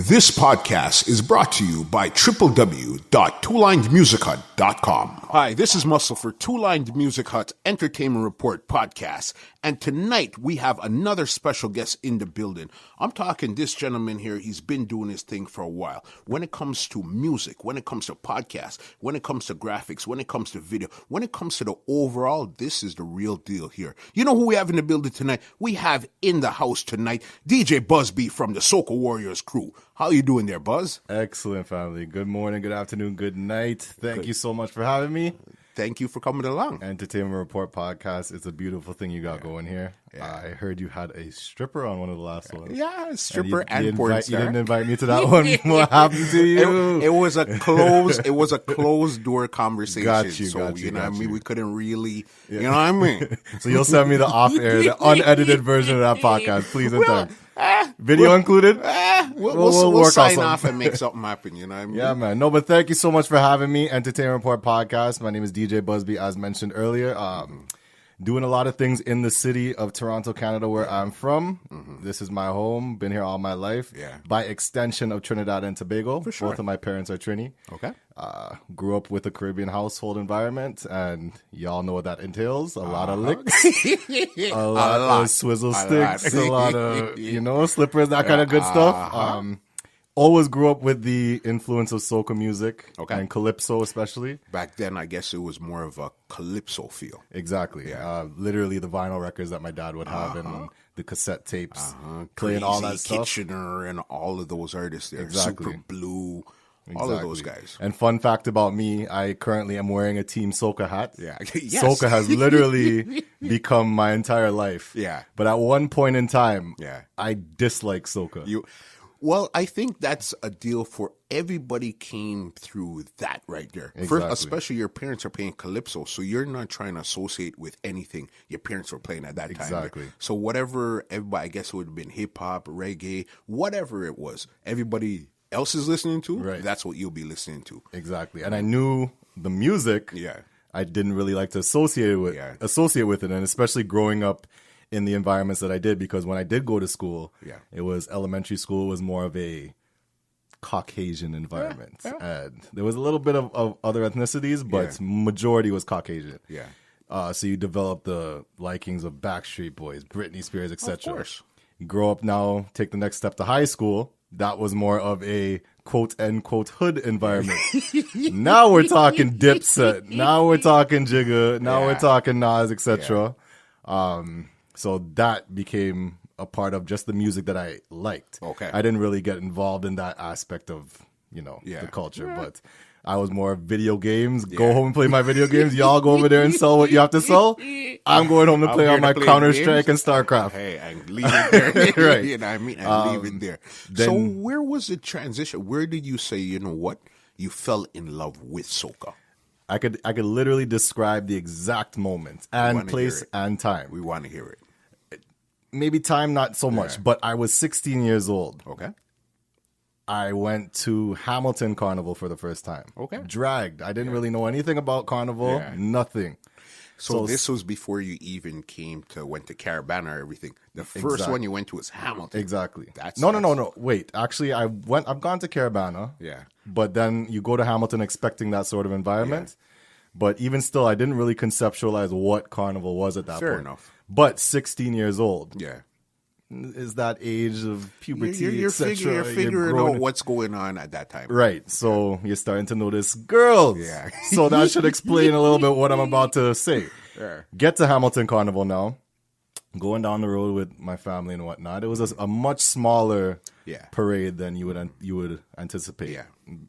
This podcast is brought to you by www.twolinedmusichut.com. Hi, this is Muscle for Two Lined Music Hut Entertainment Report podcast. And tonight we have another special guest in the building. I'm talking this gentleman here. He's been doing his thing for a while. When it comes to music, when it comes to podcasts, when it comes to graphics, when it comes to video, when it comes to the overall, this is the real deal here. You know who we have in the building tonight? We have in the house tonight DJ Busby from the Soca Warriors crew. How you doing there, Buzz? Excellent, family. Good morning, good afternoon, good night. Thank you so much for having me. Thank you for coming along. Entertainment Report podcast. It's a beautiful thing you got going here. Yeah. I heard you had a stripper on one of the last ones. Yeah, stripper and porn star. You didn't invite me to that one. What happened to you? It was a closed door conversation. Got you. I mean? We couldn't really, you know what I mean? So you'll send me the off-air, the unedited version of that podcast, please and thanks. Video included? We'll sign off and make something happen, you know what I mean? Yeah, man. No, but thank you so much for having me. Entertainment Report podcast. My name is DJ Busby, as mentioned earlier. Doing a lot of things in the city of Toronto, Canada, where I'm from. Mm-hmm. This is my home. Been here all my life. Yeah. By extension of Trinidad and Tobago. For sure. Both of my parents are Trini. Okay. Grew up with a Caribbean household environment, and y'all know what that entails. A lot of licks, a lot of swizzle sticks, a lot of, slippers, that kind of good stuff. Always grew up with the influence of soca music and calypso especially. Back then, I guess it was more of a calypso feel. Exactly. Yeah. Literally the vinyl records that my dad would have and the cassette tapes, playing all that stuff. Kitchener and all of those artists there. Exactly. Super Blue. Exactly. All of those guys. And fun fact about me, I currently am wearing a Team Soca hat. Yeah. Yes. Soca has literally become my entire life. Yeah. But at one point in time, I dislike Soca. Well, I think that's a deal for everybody came through that right there. Exactly. First, especially your parents are playing calypso, so you're not trying to associate with anything your parents were playing at that time. Exactly. So whatever everybody, I guess it would have been hip hop, reggae, whatever it was, everybody else is listening to, that's what you'll be listening to. Exactly. And I knew the music. Yeah. I didn't really like to associate with it, and especially growing up in the environments that I did, because when I did go to school, it was elementary school, was more of a Caucasian environment. And there was a little bit of other ethnicities, but majority was Caucasian. Yeah. So you develop the likings of Backstreet Boys, Britney Spears, etc. Of course. Grow up now, take the next step to high school. That was more of a quote-unquote hood environment. Now we're talking Dipset. Now we're talking Jigga. Now we're talking Nas, etc. So that became a part of just the music that I liked. Okay. I didn't really get involved in that aspect of, the culture, but I was more video games. Go home and play my video games. Y'all go over there and sell what you have to sell. I'm going home to play on my Counter-Strike and StarCraft. Hey, and leave it there. Right. You know what I mean? And leave it there. So where was the transition? Where did you say, you know what? You fell in love with soca? I could literally describe the exact moment and place and time. We want to hear it. Maybe time, not so much, but I was 16 years old. Okay. I went to Hamilton Carnival for the first time. Okay. Dragged. I didn't really know anything about Carnival. Nothing. So this was before you even went to Caravana or everything. The first one you went to was Hamilton. Exactly. No. Wait, actually, I've gone to Caravana. Yeah. But then you go to Hamilton expecting that sort of environment. Yeah. But even still, I didn't really conceptualize what Carnival was at that point. Fair enough. But 16 years old. Yeah. Is that age of puberty, you're etc. You're figuring out what's going on at that time. Right. So you're starting to notice girls. Yeah. So that should explain a little bit what I'm about to say. Yeah. Get to Hamilton Carnival now. Going down the road with my family and whatnot. It was a much smaller parade than you would anticipate. Yeah.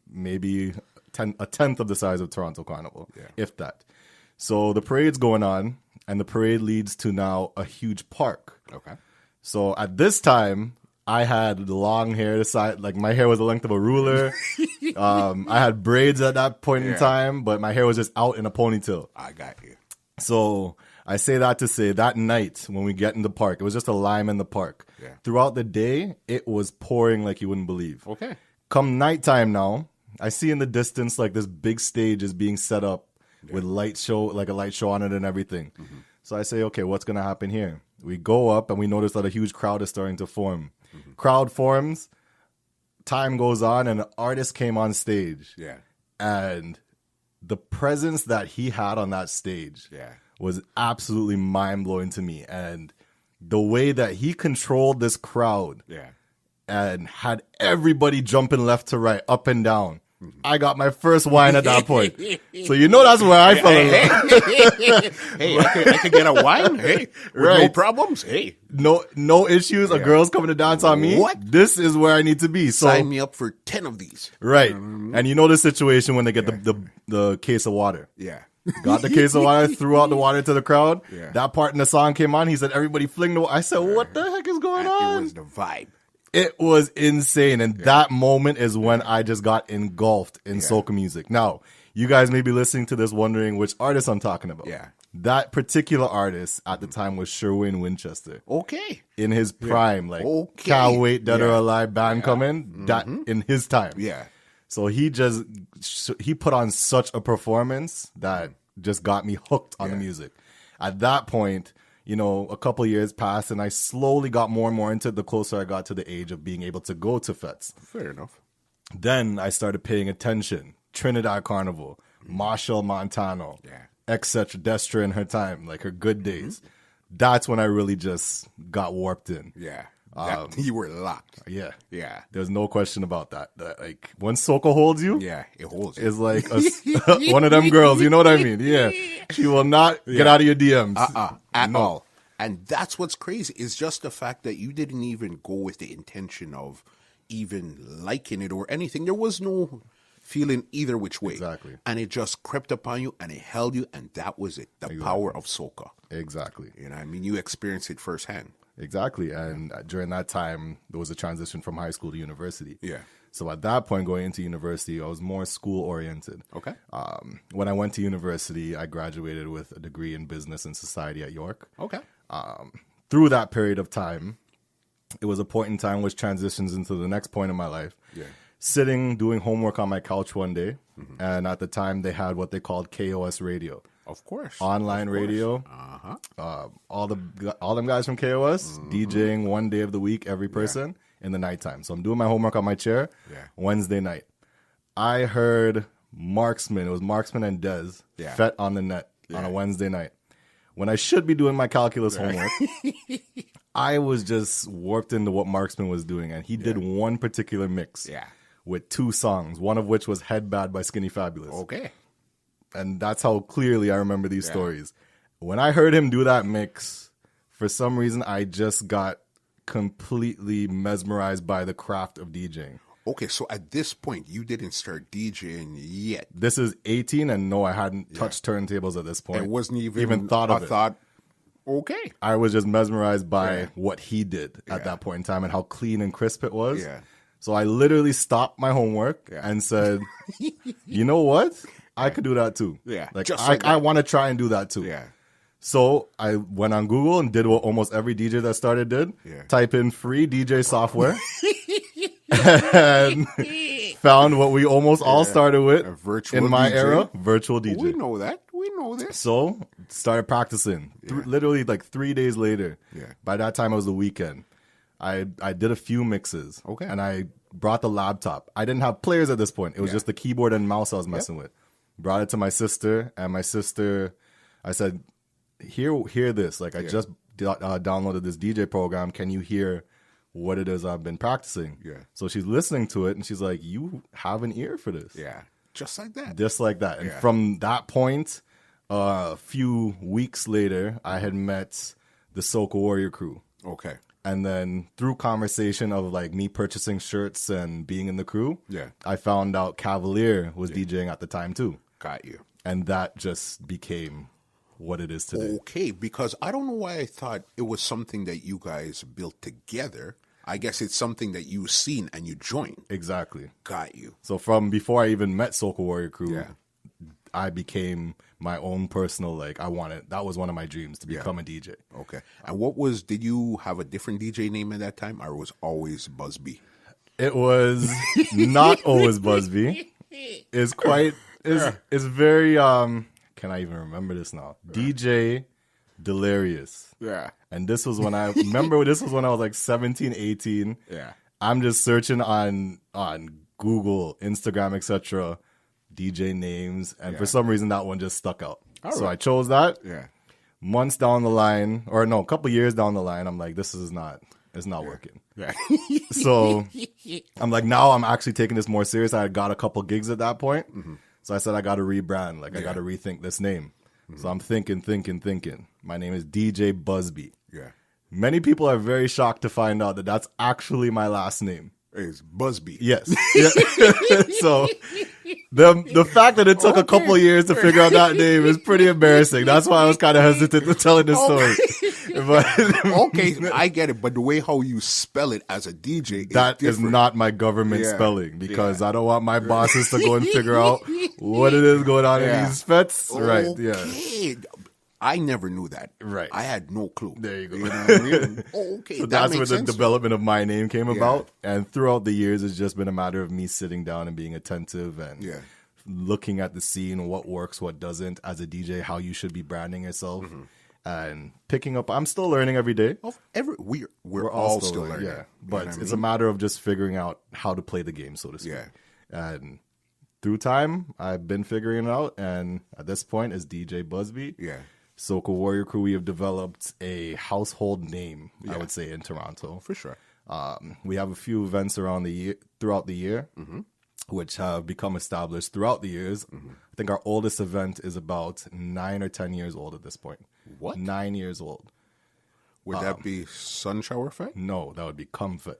Maybe a tenth of the size of Toronto Carnival, if that. So the parade's going on, and the parade leads to now a huge park. Okay. So at this time, I had long hair, my hair was the length of a ruler. I had braids at that point in time, but my hair was just out in a ponytail. I got you. So I say that to say that night when we get in the park, it was just a lime in the park. Yeah. Throughout the day, it was pouring like you wouldn't believe. Okay. Come nighttime now, I see in the distance like this big stage is being set up with a light show on it and everything. Mm-hmm. So I say, okay, what's going to happen here? We go up and we notice that a huge crowd is starting to form. Mm-hmm. Crowd forms. time goes on and an artist came on stage. Yeah. And the presence that he had on that stage Yeah. was absolutely mind-blowing to me. And the way that he controlled this crowd Yeah. and had everybody jumping left to right, up and down. I got my first wine at that point. So you know that's where I fell in love. Hey, I could get a wine. Hey, with no Right. problems. Hey, No issues. A girl's coming to dance on me. What? This is where I need to be. So sign me up for 10 of these. right. And you know the situation when they get the case of water. Yeah. Got the case of water, threw out the water to the crowd. Yeah. That part in the song came on. He said, everybody fling the water. I said, what the heck is going It on? was the vibe. It was insane. And that moment is when I just got engulfed in soca music. Now, you guys may be listening to this wondering which artist I'm talking about. Yeah. That particular artist at the time was Sherwin Winchester. Okay. In his prime. Like, Okay. Can't Wait, Dead or Yeah. Alive band coming. That in his time. Yeah. So he put on such a performance that just got me hooked on the music. At that point, you know, a couple years passed and I slowly got more and more into it the closer I got to the age of being able to go to fets. Fair enough. Then I started paying attention. Trinidad Carnival, Marshall Montano, etc. Destra in her time, like her good days. That's when I really just got warped in. Yeah. You were locked. Yeah. Yeah. There's no question about that. Like, once Soca holds you, Yeah. It holds. is like one of them girls. You know what I mean? Yeah. She will not get out of your DMs. At all. And that's what's crazy. Is just the fact that you didn't even go with the intention of even liking it or anything. There was no feeling either which way. Exactly. And it just crept upon you and it held you, and that was it. The power of soca. Exactly. You know what I mean? You experienced it firsthand. Exactly. And during that time, there was a transition from high school to university. Yeah. So at that point, going into university, I was more school oriented. Okay. When I went to university, I graduated with a degree in business and society at York. Okay. Through that period of time, it was a point in time which transitions into the next point in my life. Yeah. Sitting, doing homework on my couch one day. And at the time, they had what they called KOS radio. Of course. Online radio. All them guys from KOS DJing one day of the week, every person in the nighttime. So I'm doing my homework on my chair. Wednesday night, I heard Marksman. It was Marksman and Dez Fet on the net on a Wednesday night when I should be doing my calculus homework. I was just warped into what Marksman was doing, and he did one particular mix with two songs, one of which was Head Bad by Skinny Fabulous. Okay. And that's how clearly I remember these stories. When I heard him do that mix, for some reason, I just got completely mesmerized by the craft of DJing. Okay, so at this point, you didn't start DJing yet. This is 18, and no, I hadn't touched turntables at this point. It wasn't even thought of it. Okay. I was just mesmerized by what he did at that point in time and how clean and crisp it was. Yeah. So I literally stopped my homework and said, you know what? I could do that too. Yeah, Like, just like I that. want to try and do that too. Yeah. So I went on Google and did what almost every DJ that started did. Yeah. Type in free DJ software. And found what we almost all started with A virtual in my DJ. era, virtual DJ. We know that. We know this. So started practicing. Literally like 3 days later. Yeah. By that time it was the weekend. I did a few mixes. Okay. And I brought the laptop. I didn't have players at this point. It was just the keyboard and mouse I was messing with. Brought it to my sister, and my sister, I said, hear this. Like, I just downloaded this DJ program. Can you hear what it is I've been practicing? Yeah. So she's listening to it, and she's like, you have an ear for this. Yeah. Just like that. Just like that. And Yeah. from that point, a few weeks later, I had met the Soca Warrior crew. Okay. And then through conversation of like me purchasing shirts and being in the crew, I found out Cavalier was DJing at the time too. Got you. And that just became what it is today. Okay, because I don't know why I thought it was something that you guys built together. I guess it's something that you seen and you joined. Exactly. Got you. So from before I even met Soca Warrior crew, Yeah. I became my own personal, like, that was one of my dreams, to become a DJ. Okay. And did you have a different DJ name at that time, or it was always Busby? It was not always Busby. It's very, can I even remember this now? DJ Delirious. Yeah. And this was when I was like 17, 18. Yeah. I'm just searching on Google, Instagram, etc. DJ names, and for some reason that one just stuck out. So I chose that. Yeah. Months down the line, or no, a couple years down the line, I'm like, it's not working. Yeah. So I'm like, now I'm actually taking this more serious. I got a couple gigs at that point. So I said, I got to rebrand. Like, I got to rethink this name. So I'm thinking. My name is DJ Busby. Yeah. Many people are very shocked to find out that that's actually my last name. It's Busby. Yes. Yeah. So the fact that it took a couple years to figure out that name is pretty embarrassing. That's why I was kind of hesitant to telling this story. But Okay, I get it, but the way how you spell it as a DJ that is different. not my government spelling, because I don't want my bosses to go and figure out what it is going on in these fets. Right. Yeah. I never knew that. Right. I had no clue. There you go. You know what I mean? Okay. So that that's makes where the sense. development of my name came about. And throughout the years, it's just been a matter of me sitting down and being attentive and looking at the scene, what works, what doesn't, as a DJ, how you should be branding yourself. And picking up. I'm still learning every day. We're all still learning. Yeah, but it's a matter of just figuring out how to play the game, so to speak. Yeah. And through time, I've been figuring it out. And at this point, as DJ Busby, Soca Warrior Crew, we have developed a household name, I would say, in Toronto. For sure. We have a few events throughout the year, which have become established throughout the years. I think our oldest event is about 9 or 10 years old at this point. What? 9 years old. Would that be Sun Shower Fest? No, that would be Comfort.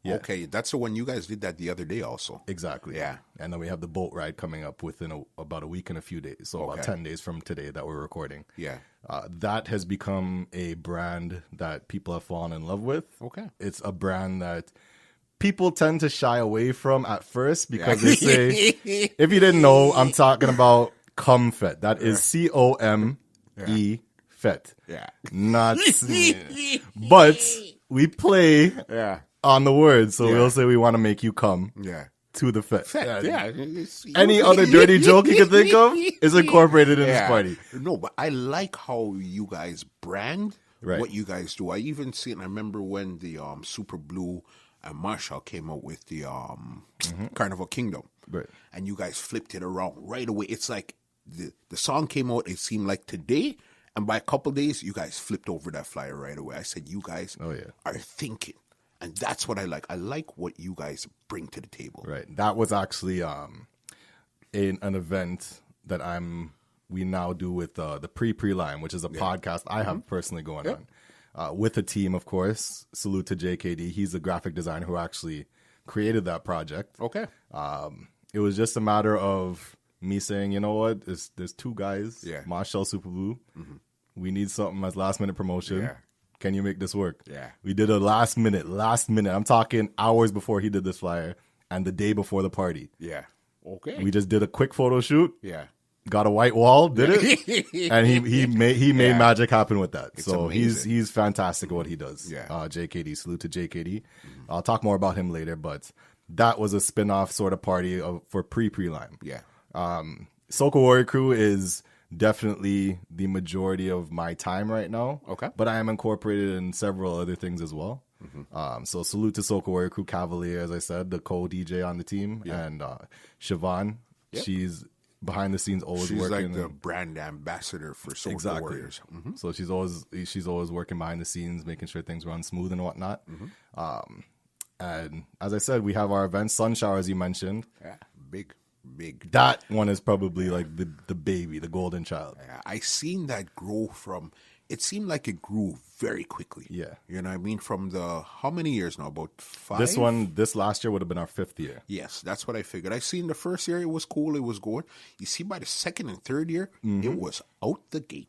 Yeah. Okay, that's the one you guys did that the other day also. Exactly. Yeah. And then we have the boat ride coming up within about a week and a few days. So about 10 days from today that we're recording. Yeah. That has become a brand that people have fallen in love with. Okay. It's a brand that people tend to shy away from at first because they say, if you didn't know, I'm talking about Comfet. That is C-O-M-E Fet. Yeah. Not but we play on the word. So we'll say we want to make you come to the Fet. Any other dirty joke you can think of is incorporated in this party. No, but I like how you guys brand what you guys do. I even see it, and I remember when the Super Blue and Marshall came out with the Carnival Kingdom. Right. And you guys flipped it around right away. It's like the song came out, it seemed like today, and by a couple days, you guys flipped over that flyer right away. I said, you guys are thinking. And that's what I like. I like what you guys bring to the table. Right. That was actually an event that we now do with the Pre-Line, which is a podcast I have personally going on. With a team, of course. Salute to JKD. He's the graphic designer who actually created that project. Okay. It was just a matter of me saying, you know what, there's two guys, Marshall, Super Blue. We need something as last minute promotion. Yeah. Can you make this work? Yeah. We did a last minute. I'm talking hours before he did this flyer and the day before the party. Yeah. Okay. We just did a quick photo shoot. Yeah. Got a white wall, did it, and he made magic happen with that. It's so amazing. he's fantastic at what he does. Yeah. JKD, salute to JKD. I'll talk more about him later, but that was a spin-off sort of party for Pre-Line. Yeah. Soca Warrior Crew is definitely the majority of my time right now. Okay. But I am incorporated in several other things as well. So salute to Soca Warrior Crew, Cavalier, as I said, the co-DJ on the team, and Siobhan. Yep. She's behind the scenes always She's working. like the brand ambassador for Soca Warriors. So she's always working behind the scenes, making sure things run smooth and whatnot. And as I said, we have our event, Sun Shower, as you mentioned. Yeah, big. That one is probably like the baby, the golden child. Yeah, I seen that grow from. It seemed like it grew very quickly. Yeah, you know what I mean. From how many years now? About 5. This last year would have been our 5th year. Yes, that's what I figured. I seen the first year it was cool, it was good. You see, by the second and third year, it was out the gate.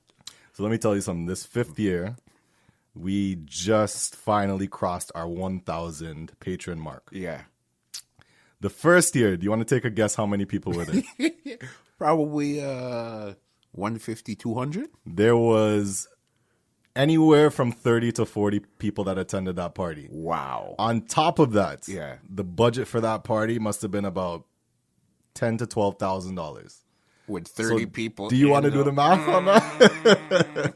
So let me tell you something. This 5th year, we just finally crossed our 1,000 patron mark. Yeah. The first year, do you want to take a guess how many people were there? Probably 150, 200. There was anywhere from 30 to 40 people that attended that party. Wow. On top of that, the budget for that party must have been about $10,000 to $12,000. with 30 people. Do you want to do the math on that?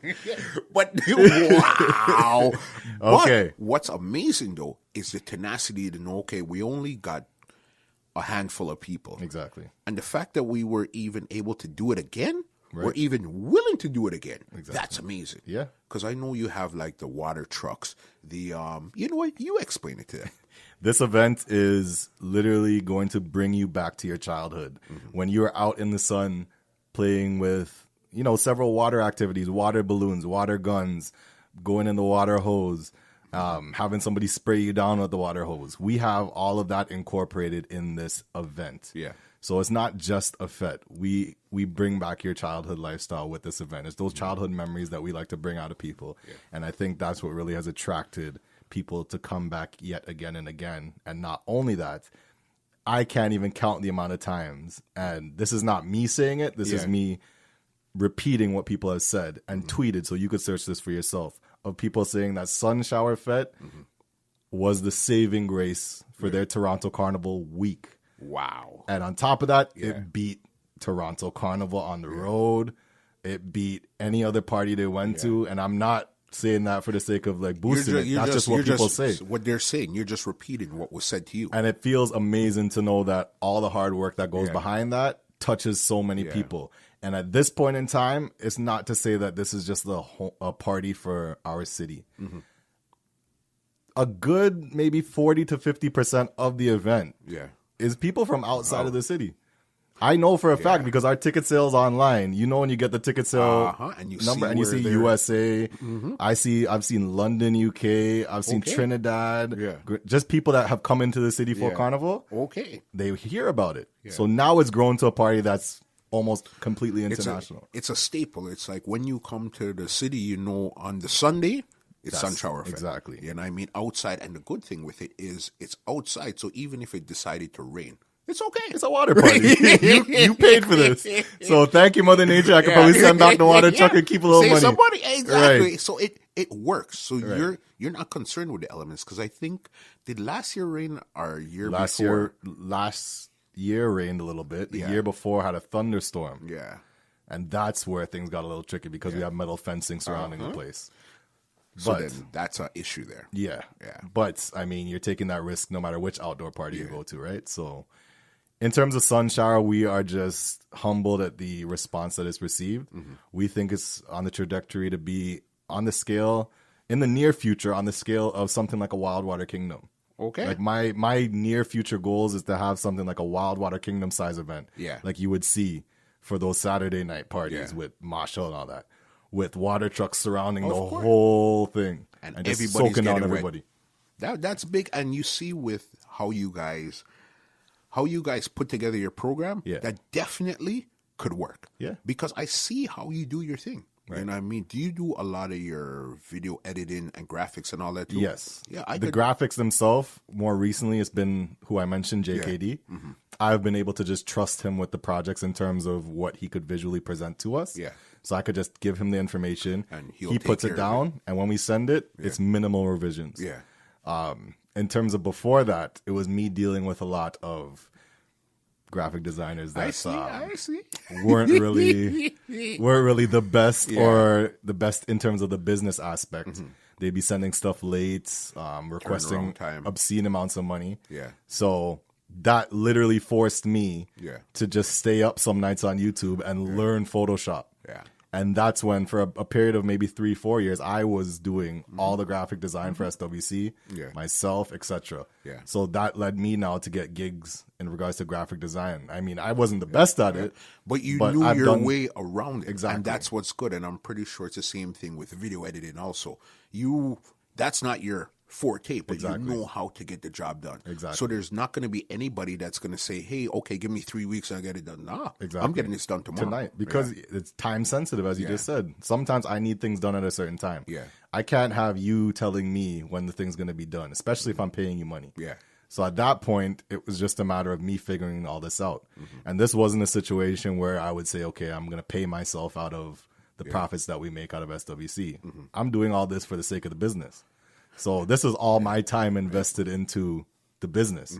But wow. Okay. But what's amazing though is the tenacity to know, okay, we only got a handful of people. Exactly. And the fact that we were even able to do it again, we're even willing to do it again. Exactly. That's amazing. Yeah. Because I know you have like the water trucks, the you know what? You explain it to them. This event is literally going to bring you back to your childhood when you were out in the sun playing with, you know, several water activities, water balloons, water guns, going in the water hose, having somebody spray you down with the water hose. We have all of that incorporated in this event. Yeah. So it's not just a fete. We bring back your childhood lifestyle with this event. It's those childhood memories that we like to bring out of people. Yeah. And I think that's what really has attracted people to come back yet again and again. And not only that, I can't even count the amount of times, and this is not me saying it, this is me repeating what people have said and tweeted, so you could search this for yourself, of people saying that Sun Shower Fete was the saving grace for their Toronto Carnival week. Wow. And on top of that, it beat Toronto Carnival on the road. It beat any other party they went to, and I'm not saying that for the sake of like boosting it. That's just what people say. What they're saying. You're just repeating what was said to you. And it feels amazing to know that all the hard work that goes behind that touches so many people. And at this point in time, it's not to say that this is just a party for our city. A good maybe 40 to 50% of the event is people from outside of the city. I know for a fact because our ticket sales online. You know when you get the ticket sale and you number see and you see USA. I've seen London, UK. I've seen Trinidad. Just people that have come into the city for Carnival. They hear about it. So now it's grown to a party that's almost completely international. It's a staple. It's like when you come to the city, you know, on the Sunday, it's Sun Shower Fete. Exactly. And I mean, outside. And the good thing with it is it's outside. So even if it decided to rain, it's okay. It's a water party. you paid for this. So thank you, Mother Nature. I can probably send back the water truck and keep a little money. Somebody, exactly. Right. So it works. So you're not concerned with the elements. Because I think, did last year rain or year before? Last year rained a little bit. The year before had a thunderstorm. Yeah. And that's where things got a little tricky because we have metal fencing surrounding the place. So then that's an issue there. Yeah. But, I mean, you're taking that risk no matter which outdoor party you go to, right? So in terms of Sun Shower, we are just humbled at the response that it's received. We think it's on the trajectory to be on the scale, in the near future, on the scale of something like a Wild Water Kingdom. Okay. Like my near future goals is to have something like a Wild Water Kingdom size event. Yeah. Like you would see for those Saturday night parties with Marshall and all that. With water trucks surrounding the whole thing. And just everybody's soaking down getting everybody. That's big. And you see with how you guys put together your program, that definitely could work. Yeah. Because I see how you do your thing. Right. And I mean, do you do a lot of your video editing and graphics and all that too? Yes. Yeah. The graphics themselves, more recently, it's been who I mentioned, JKD. I've been able to just trust him with the projects in terms of what he could visually present to us. Yeah. So I could just give him the information. And he puts it down. And when we send it, it's minimal revisions. Yeah. In terms of before that, it was me dealing with a lot of graphic designers that I see. weren't really the best or the best in terms of the business aspect. They'd be sending stuff late, requesting obscene amounts of money. Yeah. So that literally forced me to just stay up some nights on YouTube and learn Photoshop. Yeah. And that's when, for a period of maybe 3-4 years, I was doing all the graphic design for SWC, myself, etc. Yeah. So that led me now to get gigs in regards to graphic design. I mean, I wasn't the best at it. But you knew your way around it. Exactly. And that's what's good. And I'm pretty sure it's the same thing with video editing also. That's not your forte, but you know how to get the job done. Exactly. So there's not going to be anybody that's going to say, hey, okay, give me 3 weeks and I get it done. Nah, exactly. I'm getting this done tonight. Because it's time sensitive, as you just said. Sometimes I need things done at a certain time. Yeah. I can't have you telling me when the thing's going to be done, especially if I'm paying you money. Yeah. So at that point, it was just a matter of me figuring all this out. And this wasn't a situation where I would say, okay, I'm going to pay myself out of the profits that we make out of SWC. I'm doing all this for the sake of the business. So this is all my time invested into the business.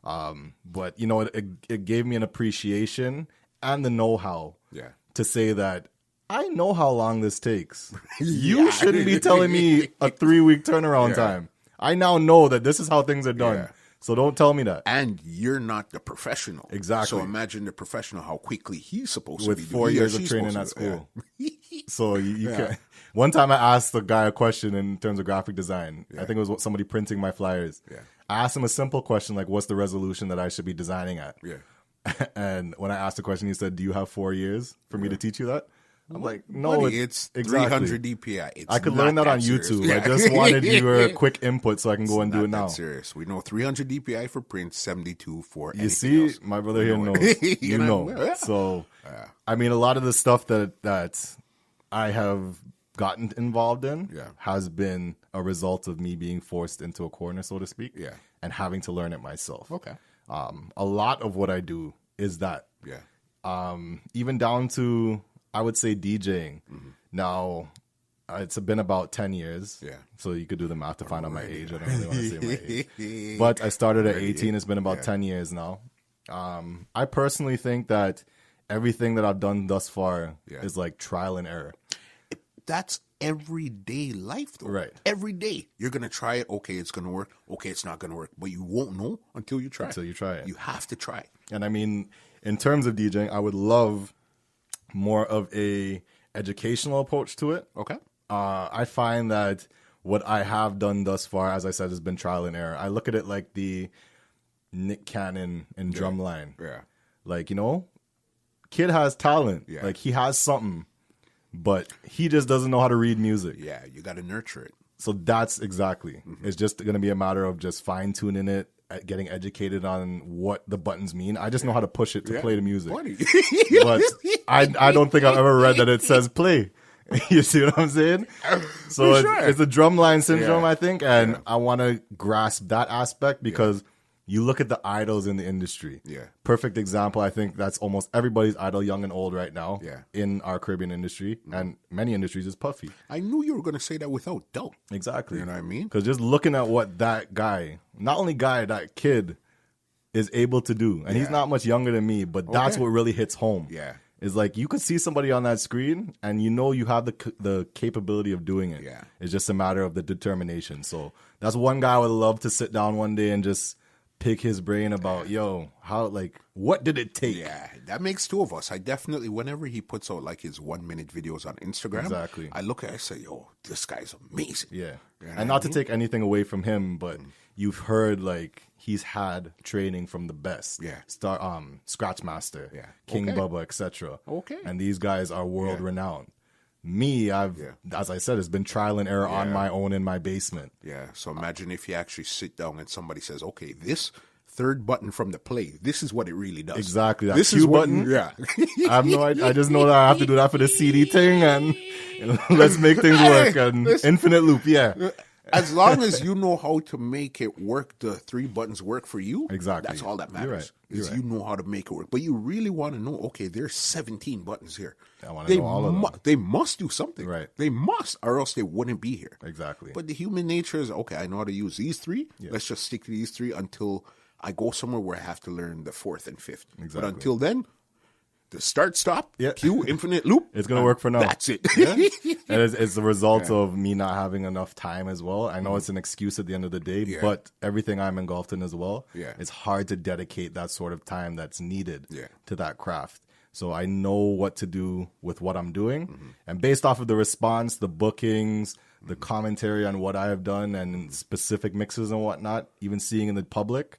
But, you know, it gave me an appreciation and the know-how Yeah. to say that I know how long this takes. You shouldn't be telling me a 3-week turnaround time. I now know that this is how things are done. Yeah. So don't tell me that. And you're not the professional. Exactly. So imagine the professional, how quickly he's supposed With to be 4 doing. years of training at school. So you can. One time I asked the guy a question in terms of graphic design. I think it was somebody printing my flyers. Yeah. I asked him a simple question like, what's the resolution that I should be designing at? Yeah. And when I asked the question, he said, do you have 4 years for me to teach you that? I'm like, no, Buddy, it's 300 DPI. It's I could not learn that on serious. YouTube. Yeah. I just wanted your quick input so I can go and do Not it now. that serious. We know 300 DPI for print, 72 for You anything see, else. my brother here knows. You know. Yeah. So, I mean, a lot of the stuff that I have gotten involved in has been a result of me being forced into a corner, so to speak, and having to learn it myself. Okay. A lot of what I do is that. Yeah. Even down to, I would say, DJing. Now, it's been about 10 years. Yeah. So you could do the math to find out my age. I don't really want to say my age. But I started at 18. It's been about 10 years now. I personally think that everything that I've done thus far is like trial and error. That's everyday life, though. Right. Every day. You're going to try it. Okay, it's going to work. Okay, it's not going to work. But you won't know until you try Until you try it. You have to try it. And I mean, in terms of DJing, I would love more of a educational approach to it. Okay. I find that what I have done thus far, as I said, has been trial and error. I look at it like the Nick Cannon and Drumline. Yeah. Like, you know, kid has talent. Yeah. Like, he has something, but he just doesn't know how to read music. Yeah, you got to nurture it. So that's exactly. It's just going to be a matter of just fine-tuning it, getting educated on what the buttons mean. I just know how to push it to play the music. Funny. But I don't think I've ever read that it says play. You see what I'm saying? So it's a drumline syndrome, I think, and I want to grasp that aspect because you look at the idols in the industry. Yeah. Perfect example, I think that's almost everybody's idol, young and old right now in our Caribbean industry and many industries is Puffy. I knew you were going to say that without doubt. Exactly. You know what I mean? Because just looking at what that guy, not only guy, that kid is able to do, and he's not much younger than me, but that's what really hits home. Yeah. Is like you could see somebody on that screen and you know you have the capability of doing it. Yeah. It's just a matter of the determination. So that's one guy I would love to sit down one day and just pick his brain about, how, like, what did it take? Yeah, that makes two of us. I definitely, whenever he puts out like his 1 minute videos on Instagram, I look at it, I say, yo, this guy's amazing. Yeah. You know And not to take anything away from him, but you've heard like he's had training from the best. Yeah. Scratchmaster, King Okay. Bubba, etc. Okay. And these guys are world renowned. Me, as I said, it's been trial and error on my own in my basement. Yeah, so imagine if you actually sit down and somebody says, okay, this third button from the play, this is what it really does. Exactly. That This cue is what button. I have no idea. I just know that I have to do that for the CD thing and let's make things work. And infinite loop, As long as you know how to make it work, the 3 buttons work for you. Exactly. That's all that matters. You're right. You know how to make it work. But you really want to know, okay, there's 17 buttons here. I want to know all of them. They must do something. Right. They must, or else they wouldn't be here. Exactly. But the human nature is, okay, I know how to use these 3. Let's just stick to these 3 until I go somewhere where I have to learn the 4th and 5th. Exactly. But until then, the start, stop, cue, infinite loop. It's going to work for now. That's it. And it's the result of me not having enough time as well. I know it's an excuse at the end of the day, but everything I'm engulfed in as well, it's hard to dedicate that sort of time that's needed to that craft. So I know what to do with what I'm doing. And based off of the response, the bookings, the commentary on what I have done and specific mixes and whatnot, even seeing in the public,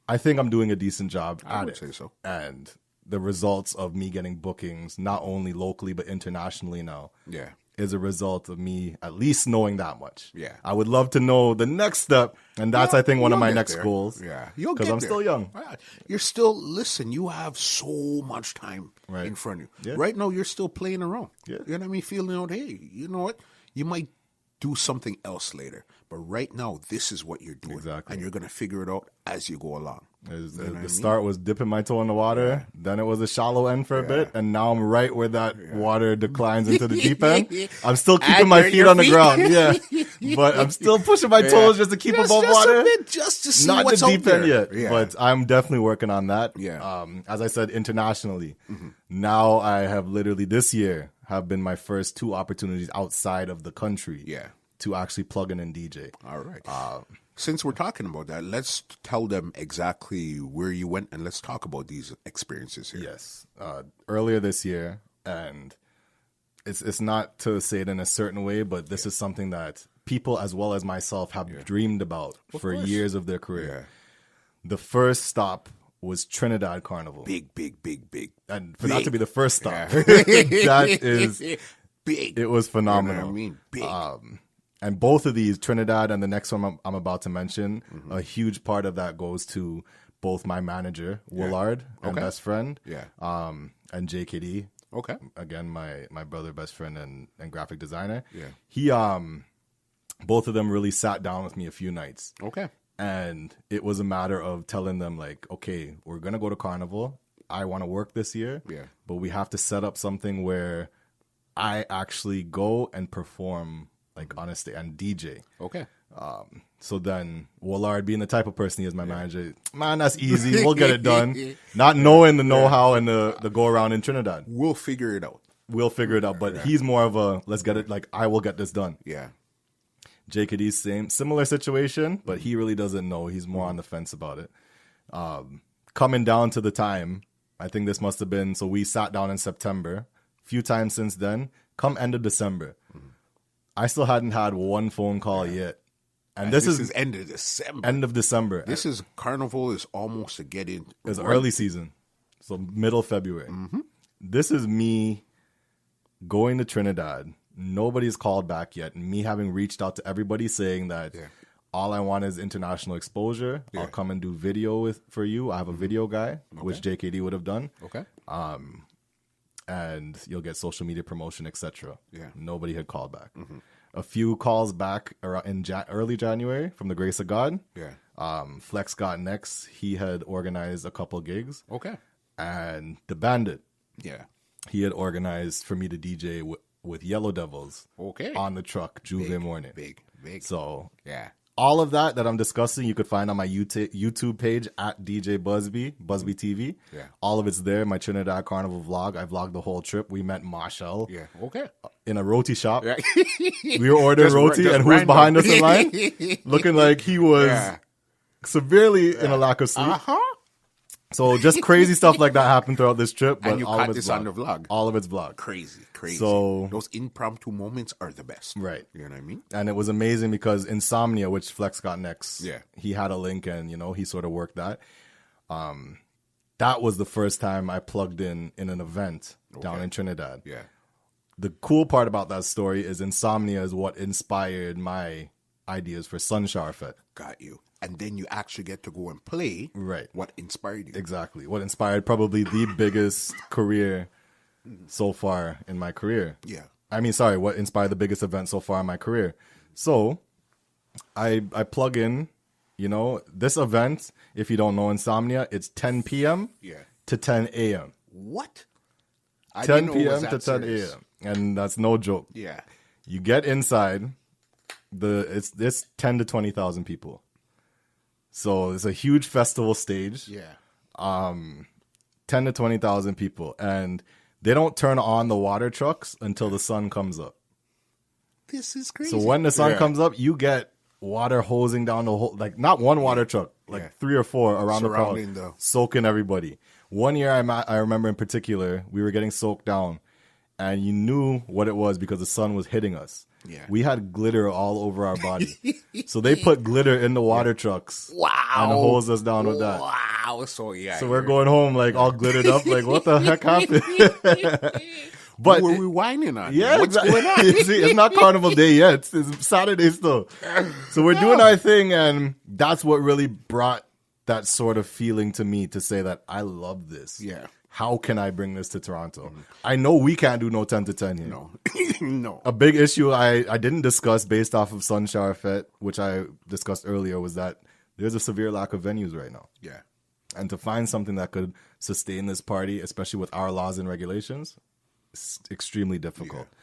I think I'm doing a decent job at it. I would say so. And the results of me getting bookings, not only locally but internationally now, is a result of me at least knowing that much. Yeah. I would love to know the next step, and that's, I think, one of my next goals. Yeah. Because I'm still young. You're still, listen, you have so much time in front of you. Yeah. Right now, you're still playing around. Yeah. You know what I mean? Feeling out, hey, you know what? You might do something else later. But right now, this is what you're doing. Exactly. And you're going to figure it out as you go along. The start was dipping my toe in the water. Then it was a shallow end for a bit. And now I'm right where that water declines into the deep end. I'm still keeping my feet on the ground. Yeah. but I'm still pushing my toes just to keep above water. A bit, just to see Not what's the deep out there. end yet, Yeah. but I'm definitely working on that. Yeah. As I said, internationally. Now I have literally this year have been my first 2 opportunities outside of the country. Yeah. To actually plug in and DJ. All right. Since we're talking about that, let's tell them exactly where you went and let's talk about these experiences here. Yes. Earlier this year, and it's not to say it in a certain way, but this is something that people as well as myself have dreamed about for course. years of their career. Yeah. The first stop was Trinidad Carnival. Big. And for that to be the first stop, Yeah. that is big. It was phenomenal. You know what I mean? Big. And both of these, Trinidad and the next one I'm about to mention, a huge part of that goes to both my manager, Willard, and best friend, and JKD. Okay. Again, my brother, best friend, and graphic designer. Yeah. He, both of them really sat down with me a few nights. Okay. And it was a matter of telling them, like, okay, we're going to go to Carnival. I want to work this year. Yeah. But we have to set up something where I actually go and perform, like, on a stage and DJ. Okay. So then Willard, being the type of person he is, my manager, man, that's easy. We'll get it done. Not knowing the know-how and the go-around in Trinidad. We'll figure it out. We'll figure it out. But he's more of a, let's get it, like, I will get this done. Yeah. JKD's similar situation, but he really doesn't know. He's more on the fence about it. Coming down to the time, I think this must have been, so we sat down in September. A few times since then, come end of December. I still hadn't had one phone call yet. And this is end of December. End of December. This is Carnival is almost to get in. It's early season. So middle February. This is me going to Trinidad. Nobody's called back yet. And me having reached out to everybody saying that all I want is international exposure. I'll come and do video for you. I have a video guy, which JKD would have done. Okay. And you'll get social media promotion, etc. Yeah. Nobody had called back. A few calls back around in early January from the grace of God. Yeah. Flex got next. He had organized a couple gigs. Okay. And the Bandit. Yeah. He had organized for me to DJ with Yellow Devils. Okay. On the truck, Juve morning. Big. So yeah. All of that I'm discussing, you could find on my YouTube page at DJ Busby TV. Yeah. All of it's there. My Trinidad Carnival vlog. I vlogged the whole trip. We met Marshall. Yeah. Okay. In a roti shop. Yeah. We were ordering roti, and who was behind us in line? Looking like he was severely in a lack of sleep. So just crazy stuff like that happened throughout this trip. But And you all caught of it's this on the vlog. All of it's vlog. Crazy. So those impromptu moments are the best. Right. You know what I mean? And it was amazing because Insomnia, which Flex got next, Yeah. he had a link and, he sort of worked that. That was the first time I plugged in an event down in Trinidad. Yeah. The cool part about that story is Insomnia is what inspired my ideas for Sunshower Fete. Got you. And then you actually get to go and play what inspired you. Exactly. What inspired probably the biggest career so far in my career. Yeah. I mean, sorry, what inspired the biggest event so far in my career. So I plug in, this event, if you don't know Insomnia, it's 10 p.m. to 10 a.m. What? 10 p.m. to 10 a.m. And that's no joke. Yeah. You get inside, it's 10 to 20,000 people. So it's a huge festival stage. Yeah. 10 to 20,000 people. And they don't turn on the water trucks until the sun comes up. This is crazy. So when the sun comes up, you get water hosing down the whole, like not one water truck, like 3 or 4 around the crowd, soaking everybody. One year I remember in particular, we were getting soaked down and you knew what it was because the sun was hitting us. Yeah. We had glitter all over our body. So they put glitter in the water trucks. Wow. And hose us down with that. Wow. So we're going home like all glittered up. Like, what the heck happened? But what were we whining on? Yeah. What's going on? See, it's not Carnival Day yet. It's Saturday still. So we're doing our thing. And that's what really brought that sort of feeling to me to say that I love this. Yeah. How can I bring this to Toronto? I know we can't do no 10 to 10 here. No. No. A big issue I didn't discuss based off of Sunshower Fete, which I discussed earlier, was that there's a severe lack of venues right now. Yeah. And to find something that could sustain this party, especially with our laws and regulations, it's extremely difficult. Yeah.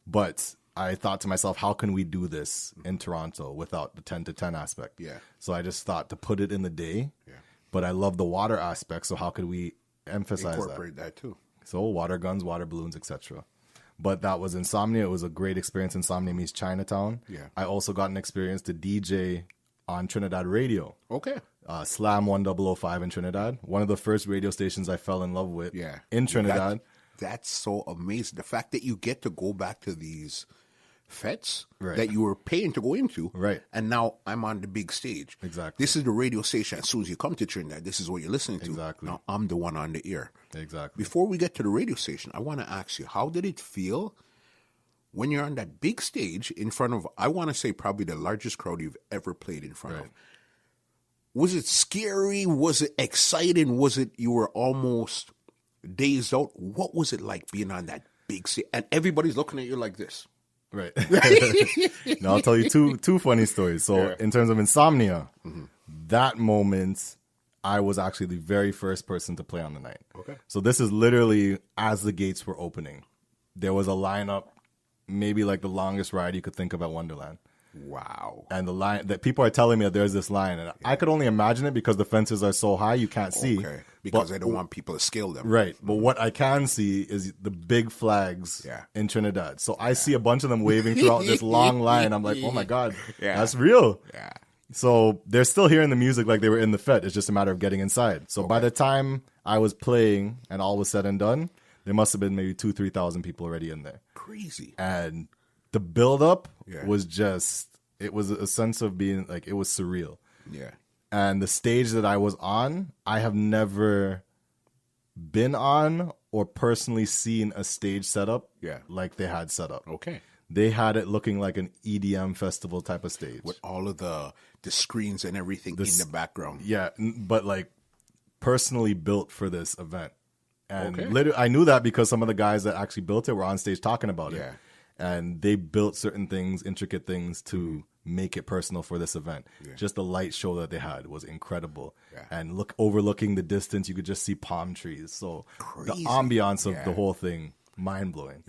But I thought to myself, how can we do this in Toronto without the 10 to 10 aspect? Yeah. So I just thought to put it in the day. Yeah. But I love the water aspect, so how could we emphasize Incorporate that too. So water guns, water balloons, etc. But that was Insomnia. It was a great experience. Insomnia meets Chinatown. Yeah. I also got an experience to DJ on Trinidad radio. Okay. Slam 1005 in Trinidad. One of the first radio stations I fell in love with in Trinidad. That's so amazing. The fact that you get to go back to these fetes Right. that you were paying to go into. Right. And now I'm on the big stage. Exactly. This is the radio station. As soon as you come to Trinidad, this is what you're listening to. Exactly. Now I'm the one on the air. Exactly. Before we get to the radio station, I want to ask you, how did it feel when you're on that big stage in front of, I want to say, probably the largest crowd you've ever played in front of? Was it scary? Was it exciting? Was it you were almost dazed out? What was it like being on that big stage? And everybody's looking at you like this. Right. Now I'll tell you two funny stories. So in terms of Insomnia, that moment, I was actually the very first person to play on the night. Okay. So this is literally as the gates were opening. There was a lineup, maybe like the longest ride you could think of at Wonderland. Wow. And the line that people are telling me that there's this line, and I could only imagine it because the fences are so high you can't see. Okay. Because they don't want people to scale them. Right. But what I can see is the big flags in Trinidad. So I see a bunch of them waving throughout this long line. I'm like, oh my God, that's real. Yeah. So they're still hearing the music like they were in the Fete. It's just a matter of getting inside. So by the time I was playing and all was said and done, there must have been maybe 2,000-3,000 people already in there. Crazy. And the build up was just, it was a sense of being like, it was surreal. Yeah. And the stage that I was on, I have never been on or personally seen a stage setup like they had set up. Okay. They had it looking like an EDM festival type of stage. With all of the screens and everything in the background. Yeah, but like personally built for this event. And literally, I knew that because some of the guys that actually built it were on stage talking about it. And they built certain things, intricate things to make it personal for this event. Just the light show that they had was incredible. And overlooking the distance, you could just see palm trees. So the ambiance of the whole thing, mind-blowing.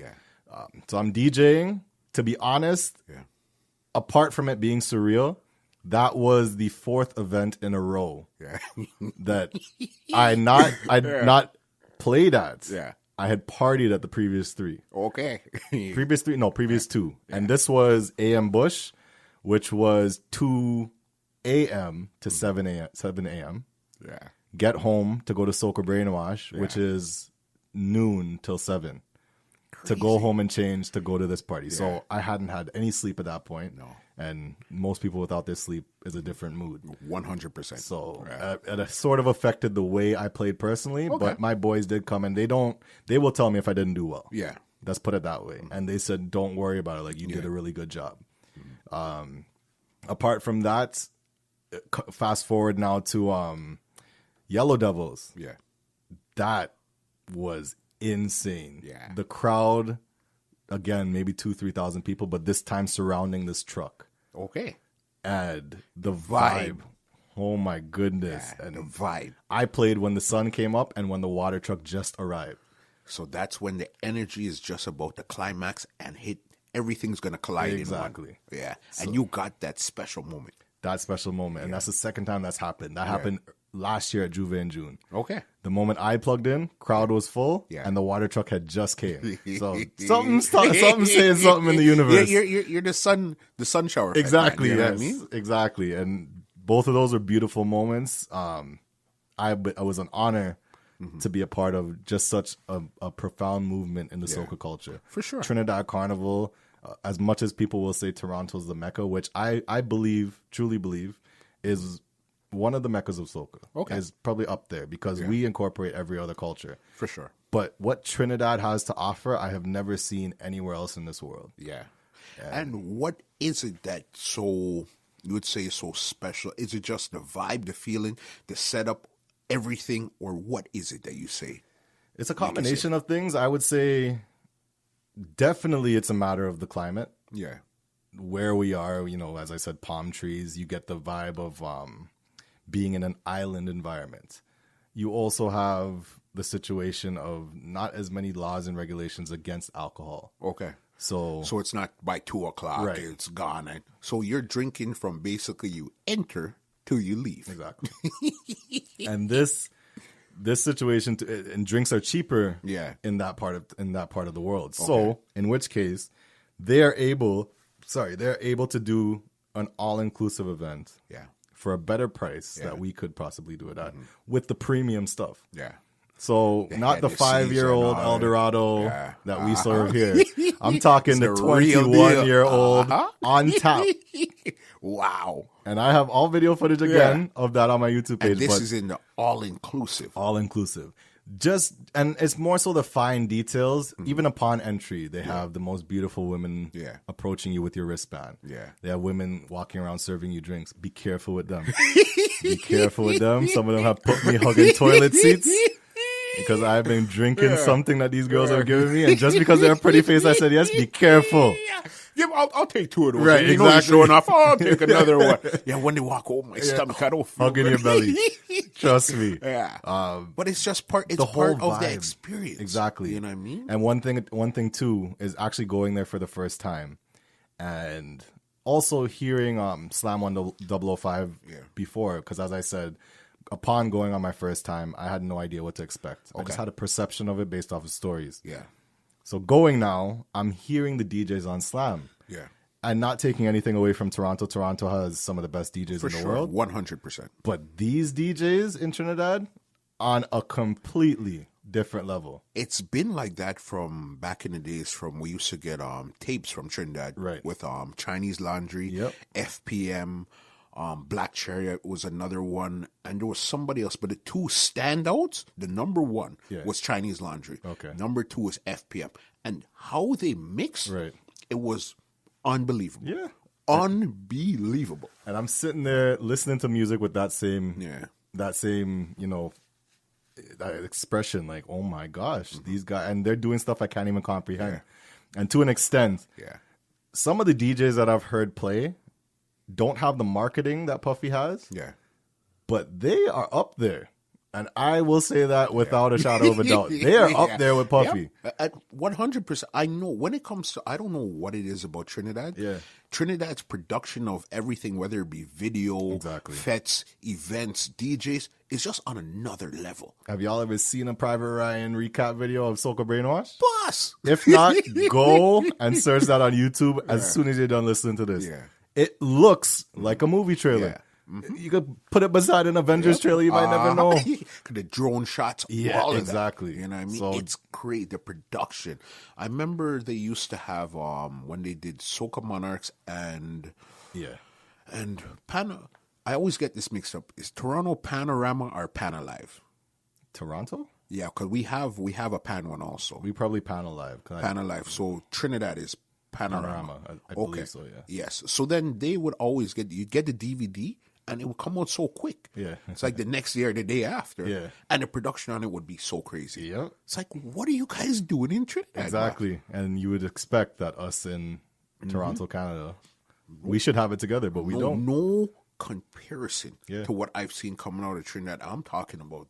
So I'm DJing. To be honest, apart from it being surreal, that was the fourth event in a row that I not played at. I had partied at the previous three. Okay. Previous two. And this was AM Bush, which was 2 a.m. to 7 a.m. Get home to go to Soca Brainwash, which is noon till 7. To go home and change to go to this party. So I hadn't had any sleep at that point. No. And most people without their sleep is a different mood. 100%. So it sort of affected the way I played personally. But my boys did come and they will tell me if I didn't do well. Yeah. Let's put it that way. And they said, don't worry about it. Like, you did a really good job. Apart from that, fast forward now to Yellow Devils. Yeah. That was insane. Yeah. The crowd, again, maybe 2,000-3,000 people, but this time surrounding this truck. Okay. And the vibe. Oh my goodness. And the vibe. I played when the sun came up and when the water truck just arrived. So that's when the energy is just about the climax and everything's going to collide in one. Yeah. So, and you got that special moment. That special moment. And that's the second time that's happened. That happened last year at Juve in June. Okay. The moment I plugged in, crowd was full, and the water truck had just came. So something's saying something in the universe. You're the sun shower. Exactly. You know yes. what I mean? Exactly. And both of those are beautiful moments. I was an honor to be a part of just such a profound movement in the soca culture. For sure. Trinidad Carnival, as much as people will say Toronto's the Mecca, which I truly believe, is one of the meccas of soca. Okay. Is probably up there because we incorporate every other culture. For sure. But what Trinidad has to offer, I have never seen anywhere else in this world. Yeah. And what is it that you would say is so special? Is it just the vibe, the feeling, the setup, everything, or what is it that you say? It's a combination of things. I would say definitely it's a matter of the climate. Yeah. Where we are, as I said, palm trees, you get the vibe of being in an island environment. You also have the situation of not as many laws and regulations against alcohol. Okay. So So it's not by 2 o'clock. Right. It's gone. And so you're drinking from basically you enter till you leave. exactly. And this situation and drinks are cheaper Yeah. in that part of the world. So in which case they're able to do an all-inclusive event Yeah. for a better price Yeah. that we could possibly do it at with the premium stuff. Yeah. So not the Hennessy and 5-year-old all that. Eldorado Yeah. that we serve here. I'm talking the It's the real deal. 21-year-old on tap. Wow. And I have all video footage again of that on my YouTube page. And this but is in the all-inclusive. all inclusive. And it's more so the fine details. Even upon entry, they have the most beautiful women Yeah. approaching you with your wristband. Yeah. They have women walking around serving you drinks. Be careful with them. Be careful with them. Some of them have put me hugging toilet seats because I've been drinking something that these girls are giving me. And just because they're a pretty face, I said, yes, be careful. Yeah, I'll take 2 of those. Right, You know you're exactly. showing off. Oh, I'll take another one. Yeah, when they walk over my stomach, I don't feel Hug in good. your belly. Trust me. Yeah. But it's just part. It's The whole part of the vibe. experience. Exactly. You know what I mean? And one thing too is actually going there for the first time, and also hearing Slam 1005 before, because as I said, upon going on my first time, I had no idea what to expect. I just had a perception of it based off of stories. Yeah. So going now, I'm hearing the DJs on Slam. Yeah. And not taking anything away from Toronto. Toronto has some of the best DJs For in the sure. world. 100%. But these DJs in Trinidad on a completely different level. It's been like that from back in the days. From we used to get tapes from Trinidad, Right. With Chinese Laundry, Yep. FPM, Black Cherry was another one, and there was somebody else. But the two standouts, the number one was Chinese Laundry. Okay. Number two was FPM, and how they mix, Right. it was unbelievable. Yeah. Unbelievable. And I'm sitting there listening to music with that same, Yeah. that expression, like, oh my gosh, these guys, and they're doing stuff I can't even comprehend. And to an extent, some of the DJs that I've heard play don't have the marketing that Puffy has, Yeah. but they are up there. And I will say that without a shadow of a doubt. They are up there with Puffy. Yep. At 100%. I know when it comes to, I don't know what it is about Trinidad. Yeah. Trinidad's production of everything, whether it be video, Exactly. fetes, events, DJs, is just on another level. Have y'all ever seen a Private Ryan recap video of Soca Brainwash? Boss! If not, go and search that on YouTube as soon as you're done listening to this. Yeah. It looks like a movie trailer. Yeah. You could put it beside an Avengers trailer, you might never know. The drone shots, Yeah, all of exactly. That, you know what I mean? So- It's great. The production. I remember they used to have when they did Soca Monarchs and Yeah. I always get this mixed up. Is Toronto Panorama or Panalive? Toronto? Yeah, because we have a Pan one also. We probably panel live. Panalive. So Trinidad is Panorama. I believe so, yeah. Yes. So then they would always you'd get the DVD and it would come out so quick. Yeah. It's like the next year, the day after. Yeah. And the production on it would be so crazy. Yep. It's like, what are you guys doing in Trinidad? Exactly. And you would expect that us in Toronto, Canada, we should have it together, but we don't. No comparison Yeah. to what I've seen coming out of Trinidad. I'm talking about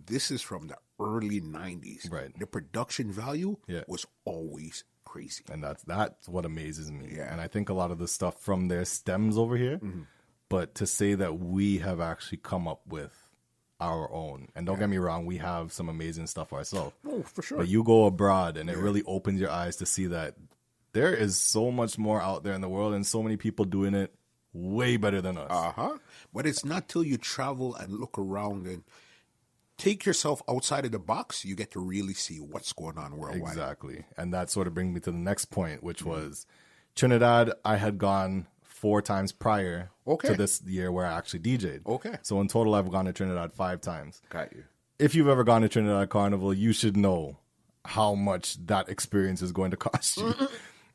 this is from the early 90s. Right. The production value Yeah. was always crazy. And that's what amazes me. Yeah. And I think a lot of the stuff from there stems over here. But to say that we have actually come up with our own, and don't get me wrong, we have some amazing stuff ourselves. Oh, for sure. But you go abroad and it really opens your eyes to see that there is so much more out there in the world and so many people doing it way better than us. But it's not till you travel and look around and take yourself outside of the box, you get to really see what's going on worldwide. Exactly. And that sort of brings me to the next point, which was Trinidad. I had gone 4 times prior to this year where I actually DJ'd. Okay. So in total, I've gone to Trinidad 5 times. Got you. If you've ever gone to Trinidad Carnival, you should know how much that experience is going to cost you.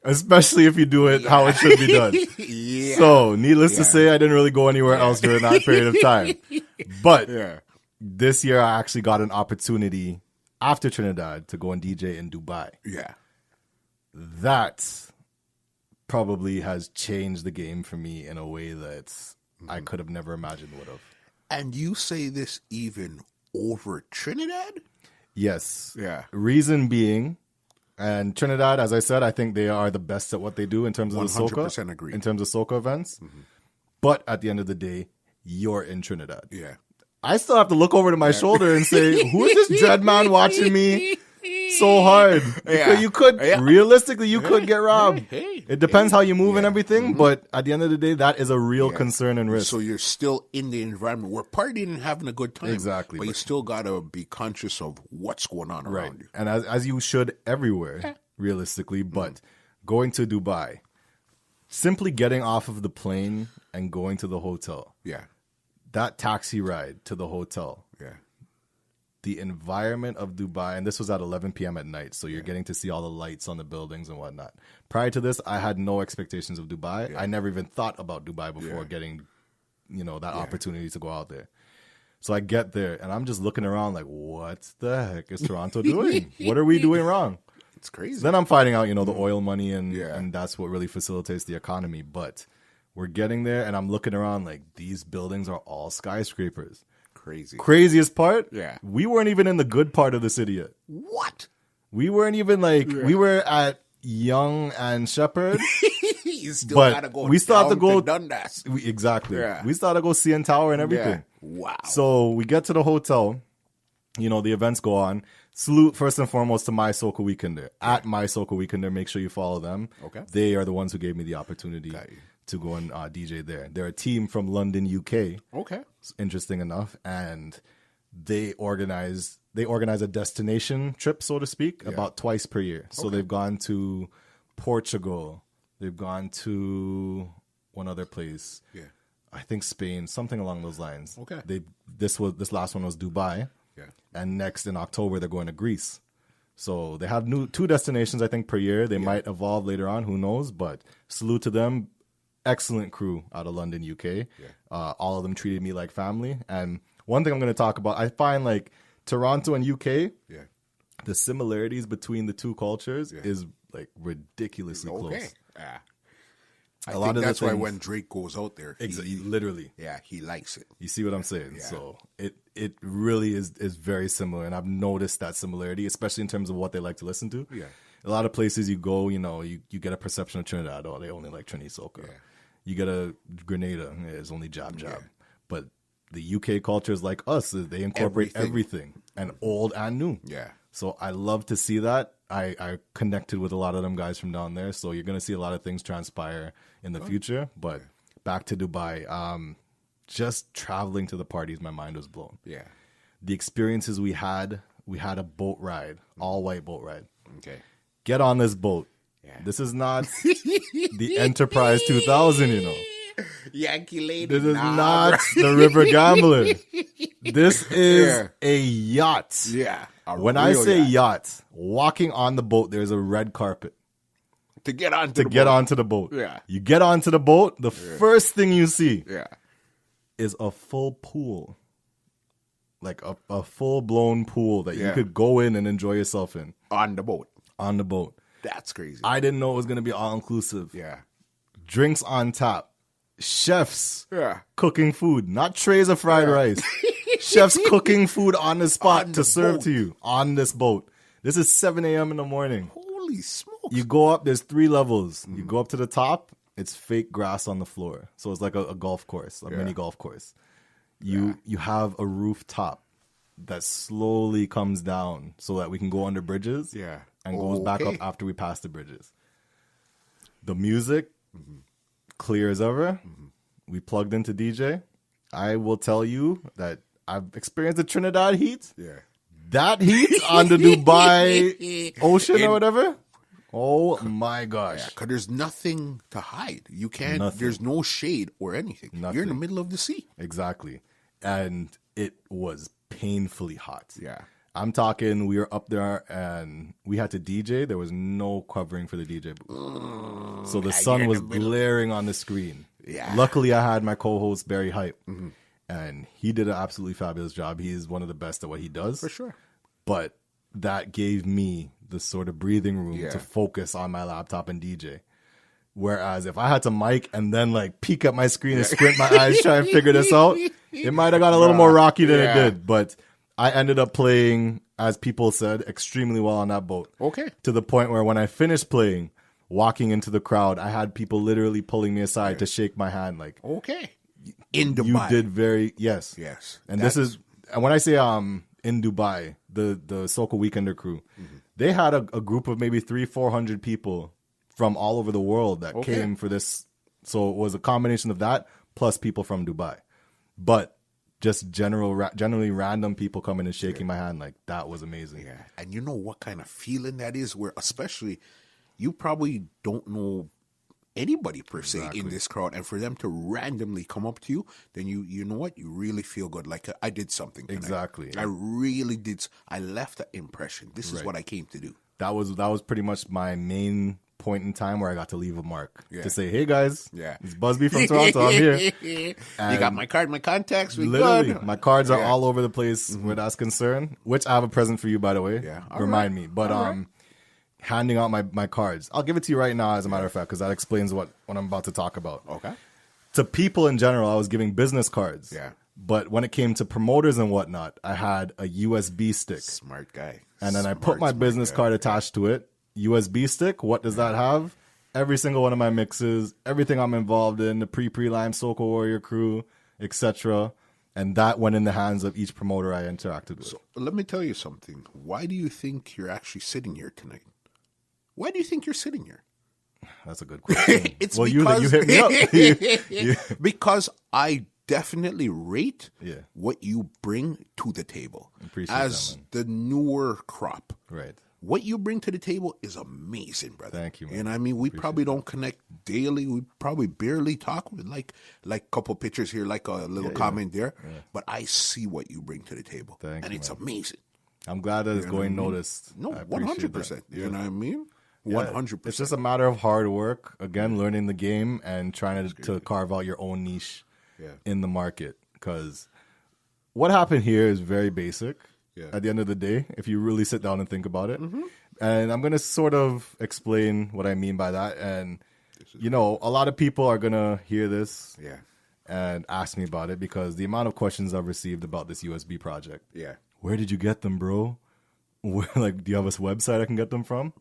Especially if you do it how it should be done. Yeah. So, needless to say, I didn't really go anywhere else during that period of time. But this year, I actually got an opportunity after Trinidad to go and DJ in Dubai. Yeah. That probably has changed the game for me in a way that I could have never imagined would have. And you say this even over Trinidad? Yes. Yeah. Reason being, And Trinidad, as I said, I think they are the best at what they do in terms of the soca. 100% agree. In terms of soca events. But at the end of the day, you're in Trinidad. Yeah. I still have to look over to my shoulder and say, who is this dread man watching me so hard? Because you could, realistically, you could get robbed. It depends how you move and everything, but at the end of the day, that is a real concern and risk. So you're still in the environment. We're partying and having a good time. Exactly. But you still got to be conscious of what's going on around you. And as you should everywhere, realistically, but going to Dubai, simply getting off of the plane and going to the hotel. Yeah. That taxi ride to the hotel. Yeah. The environment of Dubai, and this was at 11 p.m. at night, so you're getting to see all the lights on the buildings and whatnot. Prior to this, I had no expectations of Dubai. Yeah. I never even thought about Dubai before getting, that opportunity to go out there. So I get there, and I'm just looking around like, what the heck is Toronto doing? What are we doing wrong? It's crazy. Then I'm finding out, the oil money, and that's what really facilitates the economy. But we're getting there, and I'm looking around like, these buildings are all skyscrapers. Crazy. Craziest part? Yeah. We weren't even in the good part of the city yet. What? We weren't even we were at Young and Shepherd. You still but gotta go we still have to go to Dundas. Exactly. Yeah. We still have to go CN Tower and everything. Yeah. Wow. So we get to the hotel. The events go on. Salute first and foremost to My Soca Weekender. At My Soca Weekender, make sure you follow them. Okay. They are the ones who gave me the opportunity to go and DJ there. They're a team from London, UK. Okay. Interesting enough. And they organize a destination trip, so to speak, about twice per year. So they've gone to Portugal. They've gone to one other place. Yeah. I think Spain, something along those lines. Okay. This last one was Dubai. Yeah. And next in October they're going to Greece. So they have two destinations, I think, per year. They might evolve later on, who knows? But salute to them. Excellent crew out of London, UK. Yeah. All of them treated me like family. And one thing I'm going to talk about, I find like Toronto and UK, the similarities between the two cultures is like ridiculously close. Yeah. A lot of that's why when Drake goes out there, literally, he likes it. You see what I'm saying? Yeah. So it really is very similar, and I've noticed that similarity, especially in terms of what they like to listen to. Yeah, a lot of places you go, you get a perception of Trinidad. Oh, they only like Trini Soca. Yeah. You get a Grenada, it's only jab. Yeah. But the UK culture is like us; they incorporate everything, and old and new. Yeah. So I love to see that. I connected with a lot of them guys from down there, so you're going to see a lot of things transpire in the future. But back to Dubai, just traveling to the parties, my mind was blown. Yeah, the experiences we had a boat ride, all white boat ride. Okay, get on this boat. Yeah. This is not the Enterprise 2000, Yankee lady. This is not the River Gambler. This is a yacht. Yeah. When I say yacht, walking on the boat, there's a red carpet. To get onto the boat. Yeah. You get onto the boat, the first thing you see is a full pool. Like a full-blown pool that you could go in and enjoy yourself in. On the boat. On the boat. That's crazy. I didn't know it was going to be all-inclusive. Yeah. Drinks on tap. Chefs cooking food. Not trays of fried rice. Chefs cooking food on the spot to serve to you on this boat. This is 7 a.m. in the morning. Holy smokes. You go up, there's 3 levels. You go up to the top, it's fake grass on the floor. So it's like a golf course, a mini golf course. You have a rooftop that slowly comes down so that we can go under bridges and goes back up after we pass the bridges. The music, clear as ever. We plugged into DJ. I will tell you that I've experienced the Trinidad heat. Yeah. That heat on the Dubai ocean or whatever. Oh my gosh. Yeah, because there's nothing to hide. You can't, there's no shade or anything. You're in the middle of the sea. Exactly. And it was painfully hot. Yeah. I'm talking, we were up there and we had to DJ. There was no covering for the DJ booth. So the sun was glaring on the screen. Yeah. Luckily, I had my co-host, Barry Hype. And he did an absolutely fabulous job. He is one of the best at what he does. For sure. But that gave me the sort of breathing room to focus on my laptop and DJ. Whereas if I had to mic and then like peek at my screen and squint my eyes, try and figure this out, it might have got a little more rocky than it did. But I ended up playing as people said, extremely well on that boat. Okay. To the point where when I finished playing, walking into the crowd, I had people literally pulling me aside to shake my hand. Like, Okay. In Dubai. you did yes. And and when I say in Dubai, the Soca Weekender crew, they had a group of maybe 300-400 people from all over the world that came for this. So it was a combination of that plus people from Dubai. But just generally random people coming and shaking my hand, like, that was amazing. Yeah. And you know what kind of feeling that is, where especially you probably don't know anybody per se in this crowd, and for them to randomly come up to you, then you know what, you really feel good, like, I did something tonight. Exactly. I really did. I left an impression. This is what I came to do. That was pretty much my main point in time where I got to leave a mark to say, hey guys, it's Busby from Toronto, I'm here. And you got my card, my contacts, we literally good. My cards are all over the place where that's concerned, which I have a present for you, by the way. Remind me. But handing out my cards, I'll give it to you right now, as a matter of fact, because that explains what I'm about to talk about. Okay. To people in general, I was giving business cards. Yeah. But when it came to promoters and whatnot, I had a USB stick. Smart guy. And then I put my business card attached to it. USB stick, what does that have? Every single one of my mixes, everything I'm involved in, the pre-lime Soca Warrior crew, etc. And that went in the hands of each promoter I interacted with. So let me tell you something. Why do you think you're actually sitting here tonight? Why do you think you're sitting here? That's a good question. It's well, because you hit me up. Because I definitely rate what you bring to the table. Appreciate as that, the newer crop. Right. What you bring to the table is amazing, brother. Thank you, man. And I mean, we probably don't connect daily. We probably barely talk with like a couple pictures here, like a little comment there. Yeah. But I see what you bring to the table. Thank you, it's amazing. I'm glad that it's going noticed. No, 100%. You know what I mean? 100%. It's just a matter of hard work, again, learning the game and trying to carve out your own niche in the market. Because what happened here is very basic. Yeah. At the end of the day, if you really sit down and think about it. And I'm going to sort of explain what I mean by that. And, a lot of people are going to hear this and ask me about it, because the amount of questions I've received about this USB project. Yeah. Where did you get them, bro? Do you have a website I can get them from?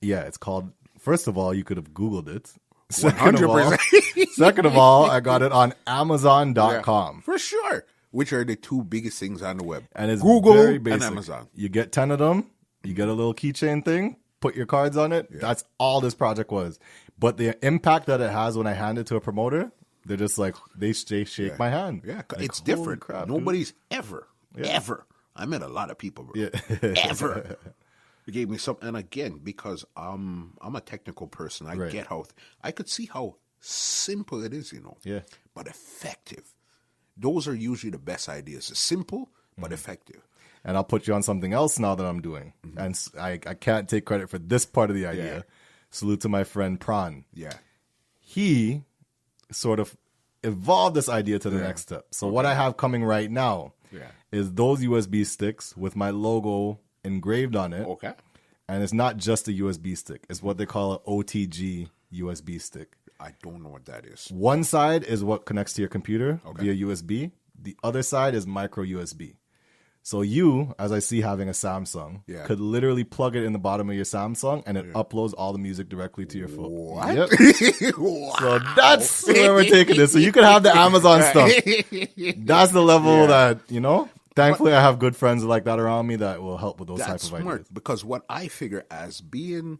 Yeah, it's called, first of all, you could have Googled it. 100%. Second of all, I got it on Amazon.com. For sure. Which are the two biggest things on the web. And it's Google very basic. and Amazon. You get 10 of them. You get a little keychain thing. Put your cards on it. Yeah. That's all this project was. But the impact that it has when I hand it to a promoter, they're just like, they shake my hand. Yeah, like, it's different. Crap, nobody's ever. I met a lot of people, bro. Ever. You gave me something. And again, because I'm a technical person, I get how, I could see how simple it is, but effective. Those are usually the best ideas. It's simple, but effective. And I'll put you on something else now that I'm doing. And I can't take credit for this part of the idea. Yeah. Salute to my friend Pran. Yeah. He sort of evolved this idea to the next step. So what I have coming right now is those USB sticks with my logo engraved on it. Okay. And it's not just a USB stick. It's what they call an OTG USB stick. I don't know what that is. One side is what connects to your computer via USB. The other side is micro USB. So you, as I see having a Samsung, could literally plug it in the bottom of your Samsung and it uploads all the music directly to your phone. What? Yep. Wow. So that's where we're taking this. So you can have the Amazon stuff. That's the level that, thankfully I have good friends like that around me that will help with those type of ideas. That's smart, because what I figure as being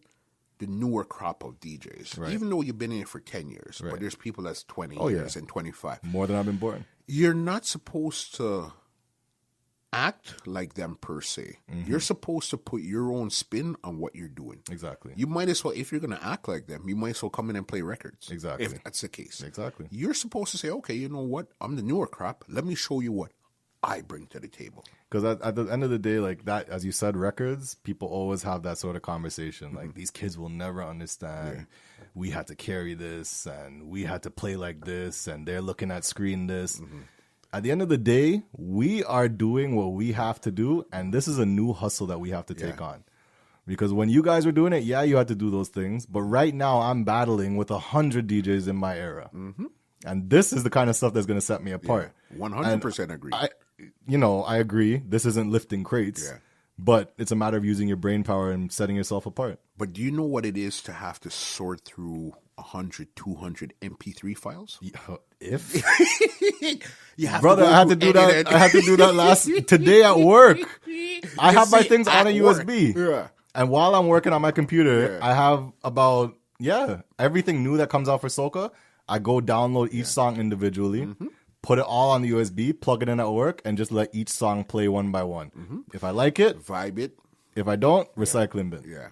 the newer crop of DJs, even though you've been in it for 10 years, but there's people that's 20 years and 25. More than I've been born. You're not supposed to act like them per se. You're supposed to put your own spin on what you're doing. Exactly. You might as well, if you're going to act like them, you might as well come in and play records. Exactly. If that's the case. Exactly. You're supposed to say, okay, you know what? I'm the newer crop. Let me show you what I bring to the table. Because at the end of the day, like that, as you said, records, people always have that sort of conversation. Like, these kids will never understand. Yeah. We had to carry this, and we had to play like this, and they're looking at screen this. At the end of the day, we are doing what we have to do, and this is a new hustle that we have to take on. Because when you guys were doing it, you had to do those things. But right now, I'm battling with 100 DJs in my era. And this is the kind of stuff that's going to set me apart. 100% agree. I agree. This isn't lifting crates. Yeah. But it's a matter of using your brain power and setting yourself apart. But do you know what it is to have to sort through 100, 200 MP3 files? If You have brother, to go I had to through do that. edit. I had to do that today at work. I have my things on a work. USB. Yeah. And while I'm working on my computer, Yeah. I have about everything new that comes out for Soca. I go download each song individually, put it all on the USB, plug it in at work, and just let each song play one by one. If I like it, Vibe it. if I don't, recycling bin. Yeah.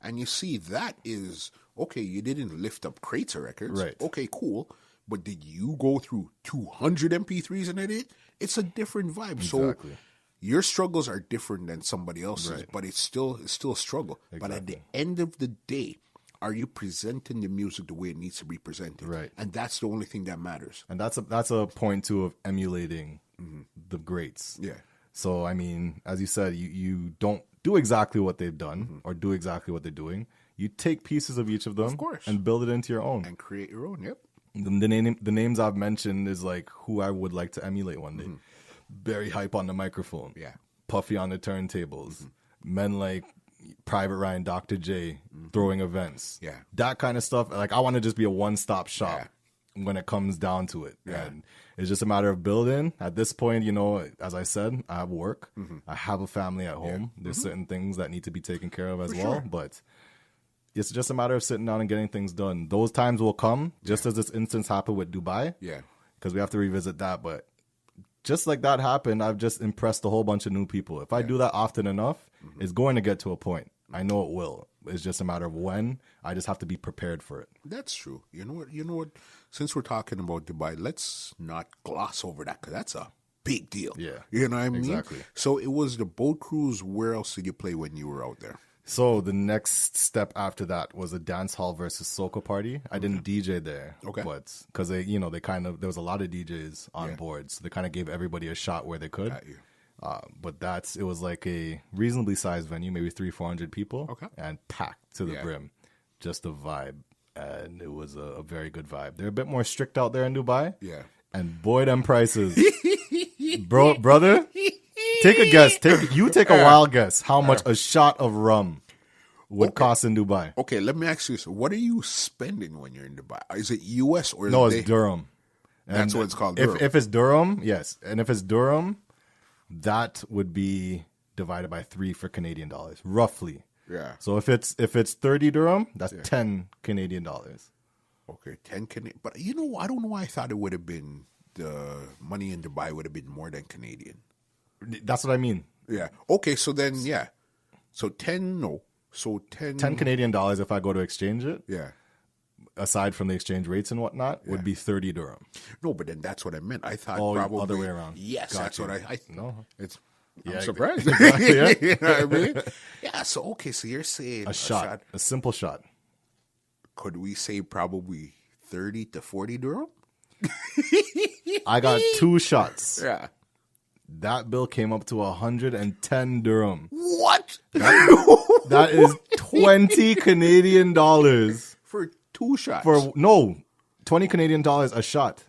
And you see, that is, okay, you didn't lift up crates of records. Right. Okay, cool. But did you go through 200 MP3s and edit? It's a different vibe. Exactly. So your struggles are different than somebody else's, but it's still a struggle. But at the end of the day, are you presenting the music the way it needs to be presented? Right. And that's the only thing that matters. And that's a point too of emulating the greats. Yeah. So I mean, as you said, you don't do exactly what they've done or do exactly what they're doing. You take pieces of each of them, Of course. and build it into your own. And create your own, yep. The names I've mentioned is like who I would like to emulate one day. Very hype on the microphone. Yeah. Puffy on the turntables. Men like Private Ryan, Dr. J, throwing events. Yeah. That kind of stuff. Like I want to just be a one-stop shop when it comes down to it. Yeah. And it's just a matter of building. At this point, as I said, I have work. I have a family at home. There's certain things that need to be taken care of as well. sure. But it's just a matter of sitting down and getting things done. Those times will come, just as this instance happened with Dubai. Yeah. Because we have to revisit that. But just like that happened, I've just impressed a whole bunch of new people. If I do that often enough, it's going to get to a point. I know it will. It's just a matter of when. I just have to be prepared for it. That's true. You know what? Since we're talking about Dubai, let's not gloss over that, because that's a big deal. Yeah. You know what I mean? Exactly. So it was the boat cruise. Where else did you play when you were out there? So the next step after that was a dance hall versus soca party. I didn't DJ there, Okay. but because there was a lot of DJs on board, so they kind of gave everybody a shot where they could. Got you. But it was like a reasonably sized venue, maybe 300-400 people, Okay. and packed to the Yeah. brim, just a vibe, and it was a very good vibe. They're a bit more strict out there in Dubai, Yeah. and boy, them prices, brother. Take a guess. Take a wild guess. How much a shot of rum would cost in Dubai? Okay, let me ask you this. What are you spending when you're in Dubai? Is it US or is No, it it's Durham. That's And what it's called, If Durham. if it's Durham, yes, and if it's Durham, that would be divided by 3 for Canadian dollars, roughly. Yeah. So if it's 30 Durham, that's 10 Canadian dollars. Okay, 10 Canadian. But I don't know why I thought it would have been, the money in Dubai would have been more than Canadian. That's what I mean. Yeah. Okay, so then, yeah. So 10, no. So 10. 10 Canadian dollars if I go to exchange it, Yeah. aside from the exchange rates and whatnot, would be 30 Durham. No, but then that's what I meant. I thought Oh, probably. other way around. Yes, that's Gotcha. what I No. It's. Yeah, I'm surprised. exactly, yeah. You know what I mean? Yeah, so okay, so you're saying A shot. A simple shot. Could we say probably 30 to 40 dirham? I got 2 shots. Yeah. That bill came up to 110 Durham. What? That is 20 Canadian dollars For 2 shots? 20 Canadian dollars a shot.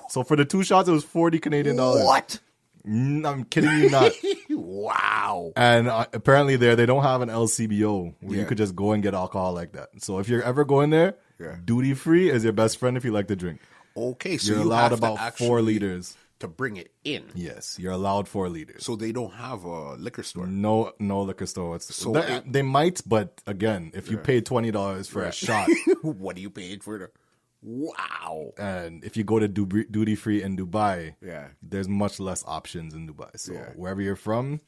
So for the 2 shots, it was 40 Canadian dollars. What? I'm kidding you not. Wow. And apparently they don't have an LCBO where you Yeah. could just go and get alcohol like that. So if you're ever going there, Yeah. duty free is your best friend if you like to drink. Okay, so You're you allowed have to about 4 actually- liters. to bring it in. Yes, you're allowed 4 liters. So they don't have a liquor store. No liquor store. So They might, but again, if you pay $20 for a shot, What are you paying for the? Wow. and if you go to duty free in Dubai, Yeah. there's much less options in Dubai. So Yeah. wherever you're from,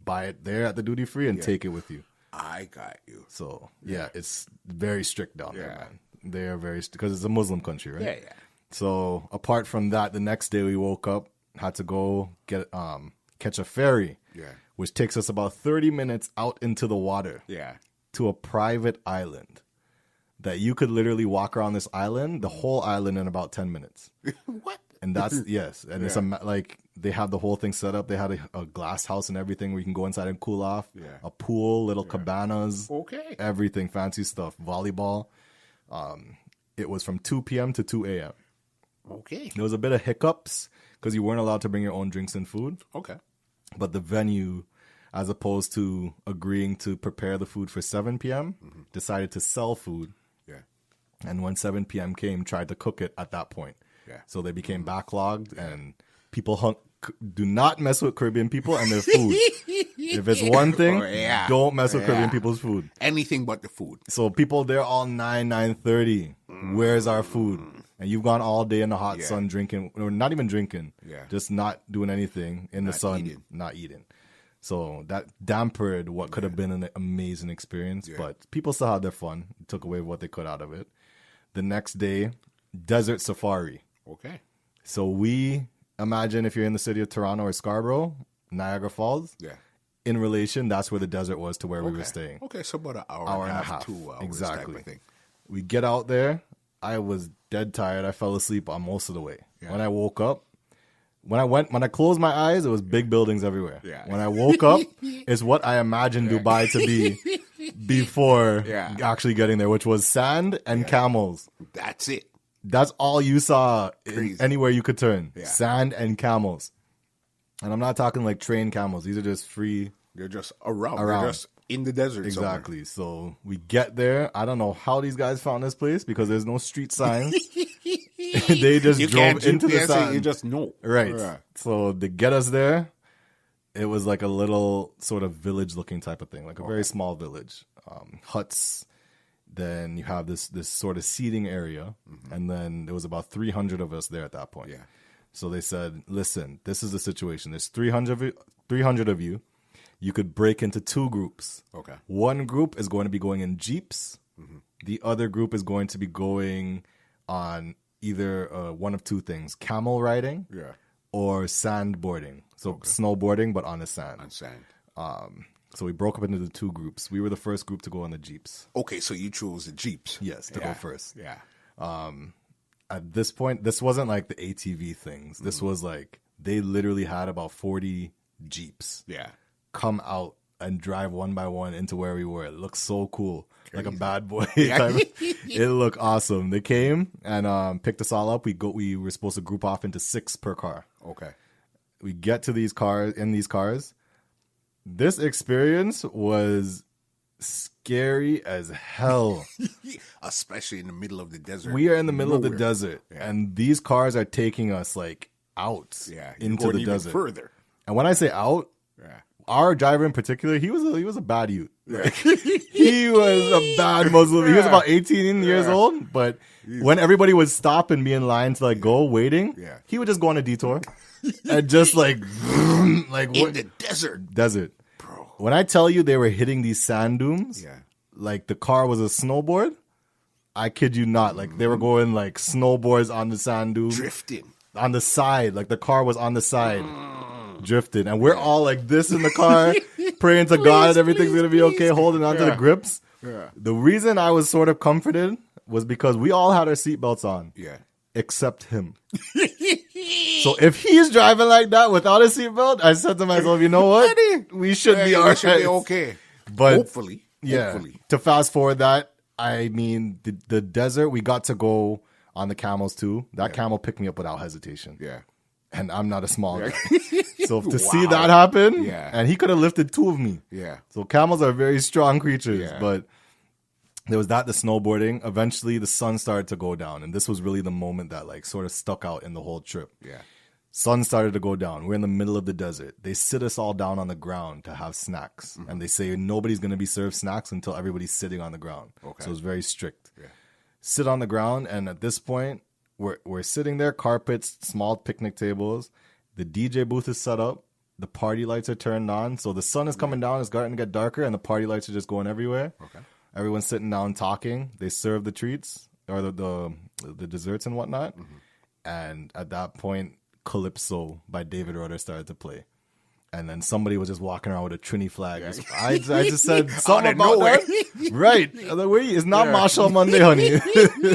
buy it there at the duty free and take it with you. I got you. So yeah, it's very strict down there, Yeah. man. They are very because it's a Muslim country, right? Yeah, yeah. So apart from that, the next day we woke up, had to go catch a ferry, Yeah. which takes us about 30 minutes out into the water Yeah. to a private island that you could literally walk around this island, the whole island, in about 10 minutes. What? And that's yes, and it's like they have the whole thing set up. They had a glass house and everything where you can go inside and cool off. Yeah. A pool, little cabanas, Okay. everything, fancy stuff, volleyball. It was from 2 p.m. to 2 a.m. Okay. There was a bit of hiccups because you weren't allowed to bring your own drinks and food. Okay. But the venue, as opposed to agreeing to prepare the food for 7 p.m., decided to sell food. Yeah. And when 7 p.m. came, tried to cook it at that point. Yeah. So they became backlogged, and people do not mess with Caribbean people and their food. If it's one thing, don't mess with Caribbean people's food. Anything but the food. So people, they're all 9:30. Where's our food? And you've gone all day in the hot sun drinking, or not even drinking, just not doing anything in the sun, not eating. So that dampened what could have been an amazing experience, but people still had their fun. Took away what they could out of it. The next day, desert safari. Okay. So we imagine if you're in the city of Toronto or Scarborough, Niagara Falls. Yeah. In relation, that's where the desert was to where we were staying. Okay, so about an hour and a half, 2 hours. Exactly. Type of thing. We get out there. I was dead tired. I fell asleep on most of the way. Yeah. When I woke up, when I closed my eyes, it was big buildings everywhere. Yeah. When I woke up, it's what I imagined Dubai to be before actually getting there, which was sand and camels. That's it. That's all you saw anywhere you could turn. Yeah. Sand and camels. And I'm not talking like trained camels. These are just free. They're just around. They're just in the desert. Exactly. Somewhere. So we get there. I don't know how these guys found this place because there's no street signs. They just drove into the sand. You just know. Right. So to get us there, it was like a little sort of village-looking type of thing, like a very small village. Huts. Then you have this sort of seating area, and then there was about 300 of us there at that point. Yeah. So they said, listen, this is the situation. There's 300 of you. You could break into 2 groups. Okay. One group is going to be going in jeeps. The other group is going to be going on either one of 2 things, camel riding or sandboarding. So snowboarding, but on the sand. On sand. So we broke up into the 2 groups. We were the first group to go on the jeeps. Okay, so you chose the jeeps. Yes, to go first. Yeah. At this point, this wasn't like the ATV things. This was like they literally had about 40 jeeps. Yeah. Come out and drive one by one into where we were. It looked so cool. Crazy. Like a bad boy. It looked awesome. They came and picked us all up. We were supposed to group off into 6 per car. Okay. We get to these cars. This experience was scary as hell. Especially in the middle of the desert. We are in the middle of the desert, and these cars are taking us like out into the desert. Further. And when I say out, our driver in particular, he was a bad youth. Like, he was a bad Muslim. He was about 18 years old, but when everybody would stop and be in line to like go waiting, he would just go on a detour and just like in the desert. Bro. When I tell you they were hitting these sand dunes, like the car was a snowboard, I kid you not. Like they were going like snowboards on the sand dune. Drifting. On the side. Like the car was on the side. Drifting. And we're all like this in the car, praying to God everything's going to be okay, holding on to the grips. Yeah. The reason I was sort of comforted was because we all had our seatbelts on. Yeah. Except him. So if he's driving like that without a seatbelt, I said to myself, you know what? We should be all right. Should be okay. But hopefully. To fast forward that, I mean, the desert, we got to go on the camels too. That camel picked me up without hesitation. Yeah. And I'm not a small guy. So to see that happen, and he could have lifted 2 of me. Yeah. So camels are very strong creatures, but there was the snowboarding. Eventually the sun started to go down, and this was really the moment that like sort of stuck out in the whole trip. Yeah. Sun started to go down. We're in the middle of the desert. They sit us all down on the ground to have snacks. And they say nobody's going to be served snacks until everybody's sitting on the ground. Okay. So it's very strict. Yeah. Sit on the ground, and at this point, we're sitting there, carpets, small picnic tables. The DJ booth is set up. The party lights are turned on. So the sun is coming down. It's starting to get darker, and the party lights are just going everywhere. Okay. Everyone's sitting down talking. They serve the treats or the desserts and whatnot. And at that point, Calypso by David Rudder started to play. And then somebody was just walking around with a Trini flag. I just said something about that. Right. I was like, wait, it's not Marshall Monday, honey.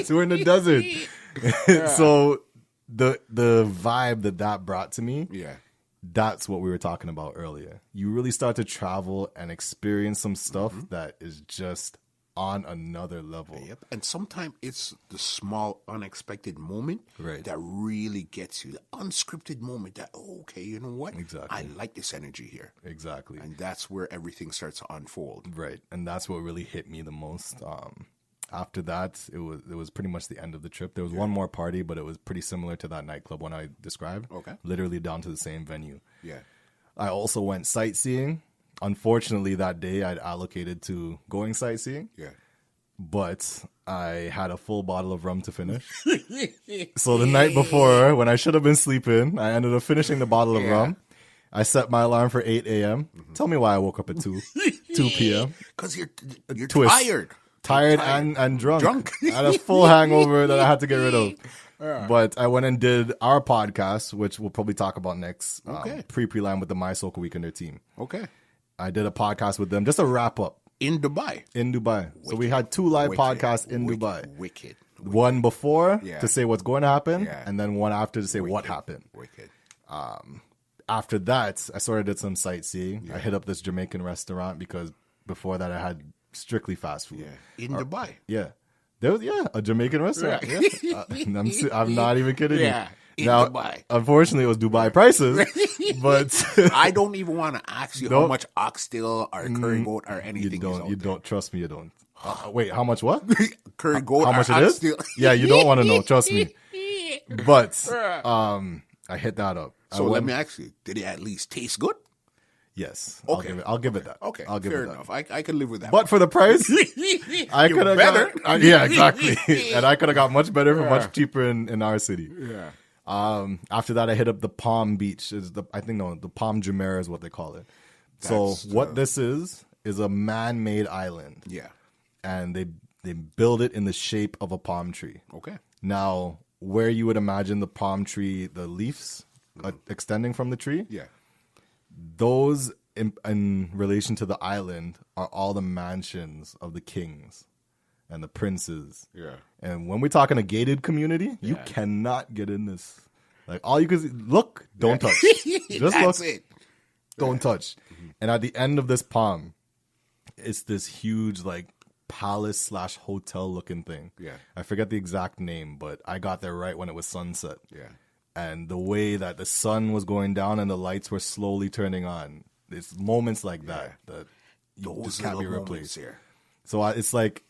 We're in the desert. So the vibe that brought to me, that's what we were talking about earlier. You really start to travel and experience some stuff that is just on another level. Yep. And sometimes it's the small, unexpected moment Right. that really gets you. The unscripted moment that, oh, okay, you know what? Exactly. I like this energy here. Exactly. And that's where everything starts to unfold. Right. And that's what really hit me the most. After that, it was pretty much the end of the trip. There was one more party, but it was pretty similar to that nightclub one I described. Okay. Literally down to the same venue. Yeah. I also went sightseeing. Unfortunately, that day I'd allocated to going sightseeing. Yeah. But I had a full bottle of rum to finish. So the night before, when I should have been sleeping, I ended up finishing the bottle of rum. I set my alarm for 8 a.m. Tell me why I woke up at 2 p.m. Because you're Twist. tired. Tired and drunk. I had a full hangover that I had to get rid of. But I went and did our podcast, which we'll probably talk about next, pre-line with the My Soca Weekender team. Okay. I did a podcast with them, just a wrap up. In Dubai. So we had 2 live podcasts in Dubai. Wicked. One before to say what's going to happen, Yeah. and then one after to say what happened. Wicked. After that, I sort of did some sightseeing. I hit up this Jamaican restaurant because before that I had strictly fast food. Yeah. In Dubai. Yeah. There was a Jamaican restaurant. Yeah. I'm not even kidding Yeah. you. In Now, Dubai. unfortunately, it was Dubai prices, but I don't even want to ask you how much oxtail or curry goat or anything you don't trust me. You don't. Wait, how much? What? Curry goat How or much it is? oxtail. Yeah, you don't want to know. Trust me. But I hit that up. So let me ask you, did it at least taste good? Yes. Okay. I'll give it that. Okay, I'll give fair it that. enough. I can live with that. But for the price, I You could have better. yeah, exactly. And I could have got much better for much cheaper in our city. Yeah. After that, I hit up the Palm Beach. The Palm Jumeirah is what they call it. That's what this is a man-made island. Yeah. And they build it in the shape of a palm tree. Okay. Now, where you would imagine the palm tree, the leaves extending from the tree, Yeah. those in relation to the island are all the mansions of the kings and the princes. Yeah. And when we're talking a gated community, you cannot get in this. Like, all you can look, don't touch. Just That's look, it. don't touch. And at the end of this palm, it's this huge, like, palace / hotel looking thing. Yeah. I forget the exact name, but I got there right when it was sunset. Yeah. And the way that the sun was going down and the lights were slowly turning on, it's moments like that you Those just can't be little moments replaced. here. So it's like,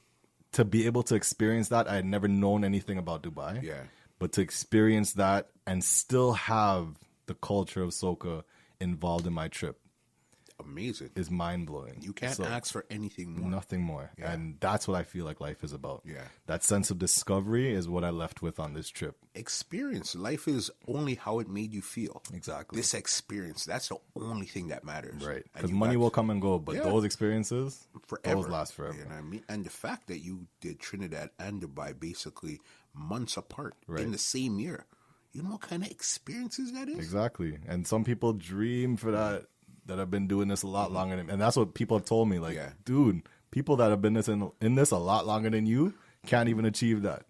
to be able to experience that, I had never known anything about Dubai. Yeah. But to experience that and still have the culture of soca involved in my trip Amazing. is mind-blowing. You can't ask for anything more. Nothing more. Yeah. And that's what I feel like life is about. Yeah. That sense of discovery is what I left with on this trip. Experience. Life is only how it made you feel. Exactly. This experience, that's the only thing that matters. Right. And Because you money got will come and go, but Yeah. those experiences, forever. those last forever. You know what I mean? And the fact that you did Trinidad and Dubai basically months apart Right. in the same year. You know what kind of experiences that is? Exactly. And some people dream for that have been doing this a lot longer than, and that's what people have told me. Like, Yeah. dude, people that have been in this a lot longer than you can't even achieve that.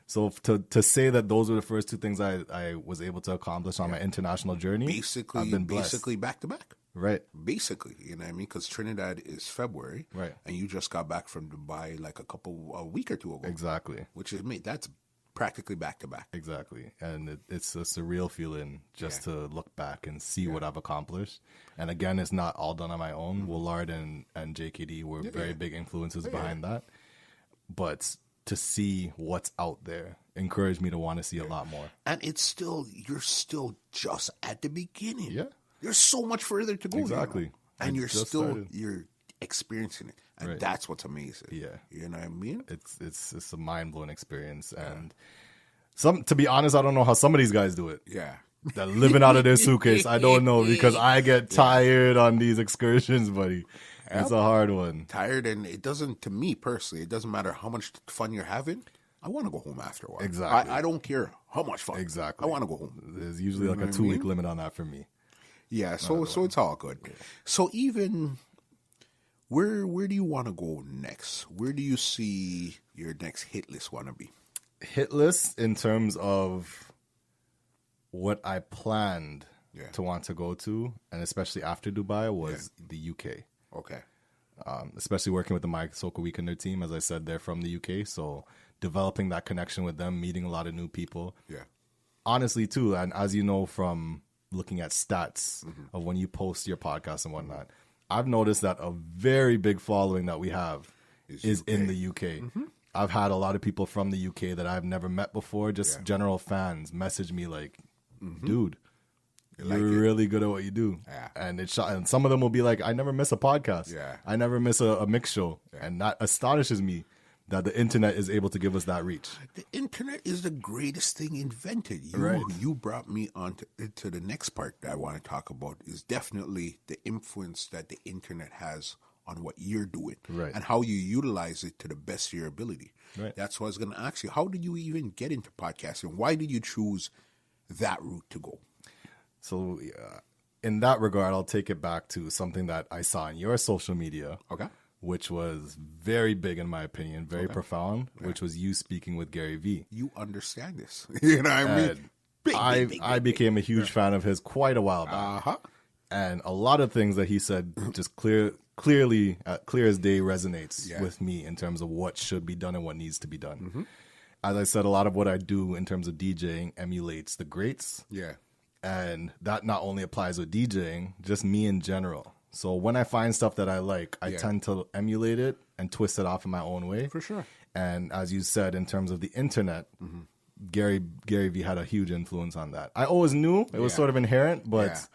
So to say that those were the first 2 things I was able to accomplish on my international journey, I've been blessed. Basically back to back. Right. Basically, you know what I mean? Because Trinidad is February, Right. And you just got back from Dubai like a week or 2 ago, Exactly. which is that's practically back to back. Exactly. And it's a surreal feeling just to look back and see what I've accomplished. And again, it's not all done on my own. Willard and JKD were very big influences behind that. But to see what's out there encouraged me to want to see a lot more. And you're still just at the beginning. Yeah. There's so much further to go. Exactly. You know? And I you're just still started. you're experiencing it, and Right. that's what's amazing. Yeah. You know what I mean? It's a mind-blowing experience. And to be honest, I don't know how some of these guys do it. Yeah. That living out of their suitcase. I don't know, because I get tired on these excursions, buddy. It's a hard one. Tired, and it doesn't. To me personally, it doesn't matter how much fun you're having. I want to go home after a while. Exactly. I don't care how much fun. Exactly. I want to go home. There's usually like a 2-week limit on that for me. Yeah. So it's all good. So even where do you want to go next? Where do you see your next hit list want to be? Hit list in terms of what I planned to want to go to, and especially after Dubai, was the UK. Okay. especially working with the My Soca Weekender team. As I said, they're from the UK, so developing that connection with them, meeting a lot of new people. Yeah. Honestly, too, and as you know from looking at stats of when you post your podcast and whatnot, I've noticed that a very big following that we have is in the UK. I've had a lot of people from the UK that I've never met before, just general fans, message me like, dude, you're really good at what you do. Yeah. And some of them will be like, I never miss a podcast. Yeah. I never miss a mix show. Yeah. And that astonishes me that the internet is able to give us that reach. The internet is the greatest thing invented. You brought me on to the next part that I want to talk about is definitely the influence that the internet has on what you're doing and how you utilize it to the best of your ability. Right. That's what I was going to ask you. How did you even get into podcasting? Why did you choose that route to go? So in that regard, I'll take it back to something that I saw in your social media. Okay. Which was very big in my opinion, very profound, which was you speaking with Gary Vee. You understand this. You know what I mean? I became a huge fan of his quite a while back. And a lot of things that he said just clear as day resonates with me in terms of what should be done and what needs to be done. As I said, a lot of what I do in terms of DJing emulates the greats. Yeah. And that not only applies with DJing, just me in general. So when I find stuff that I like, I tend to emulate it and twist it off in my own way. For sure. And as you said, in terms of the internet, Gary Vee had a huge influence on that. I always knew it was sort of inherent, but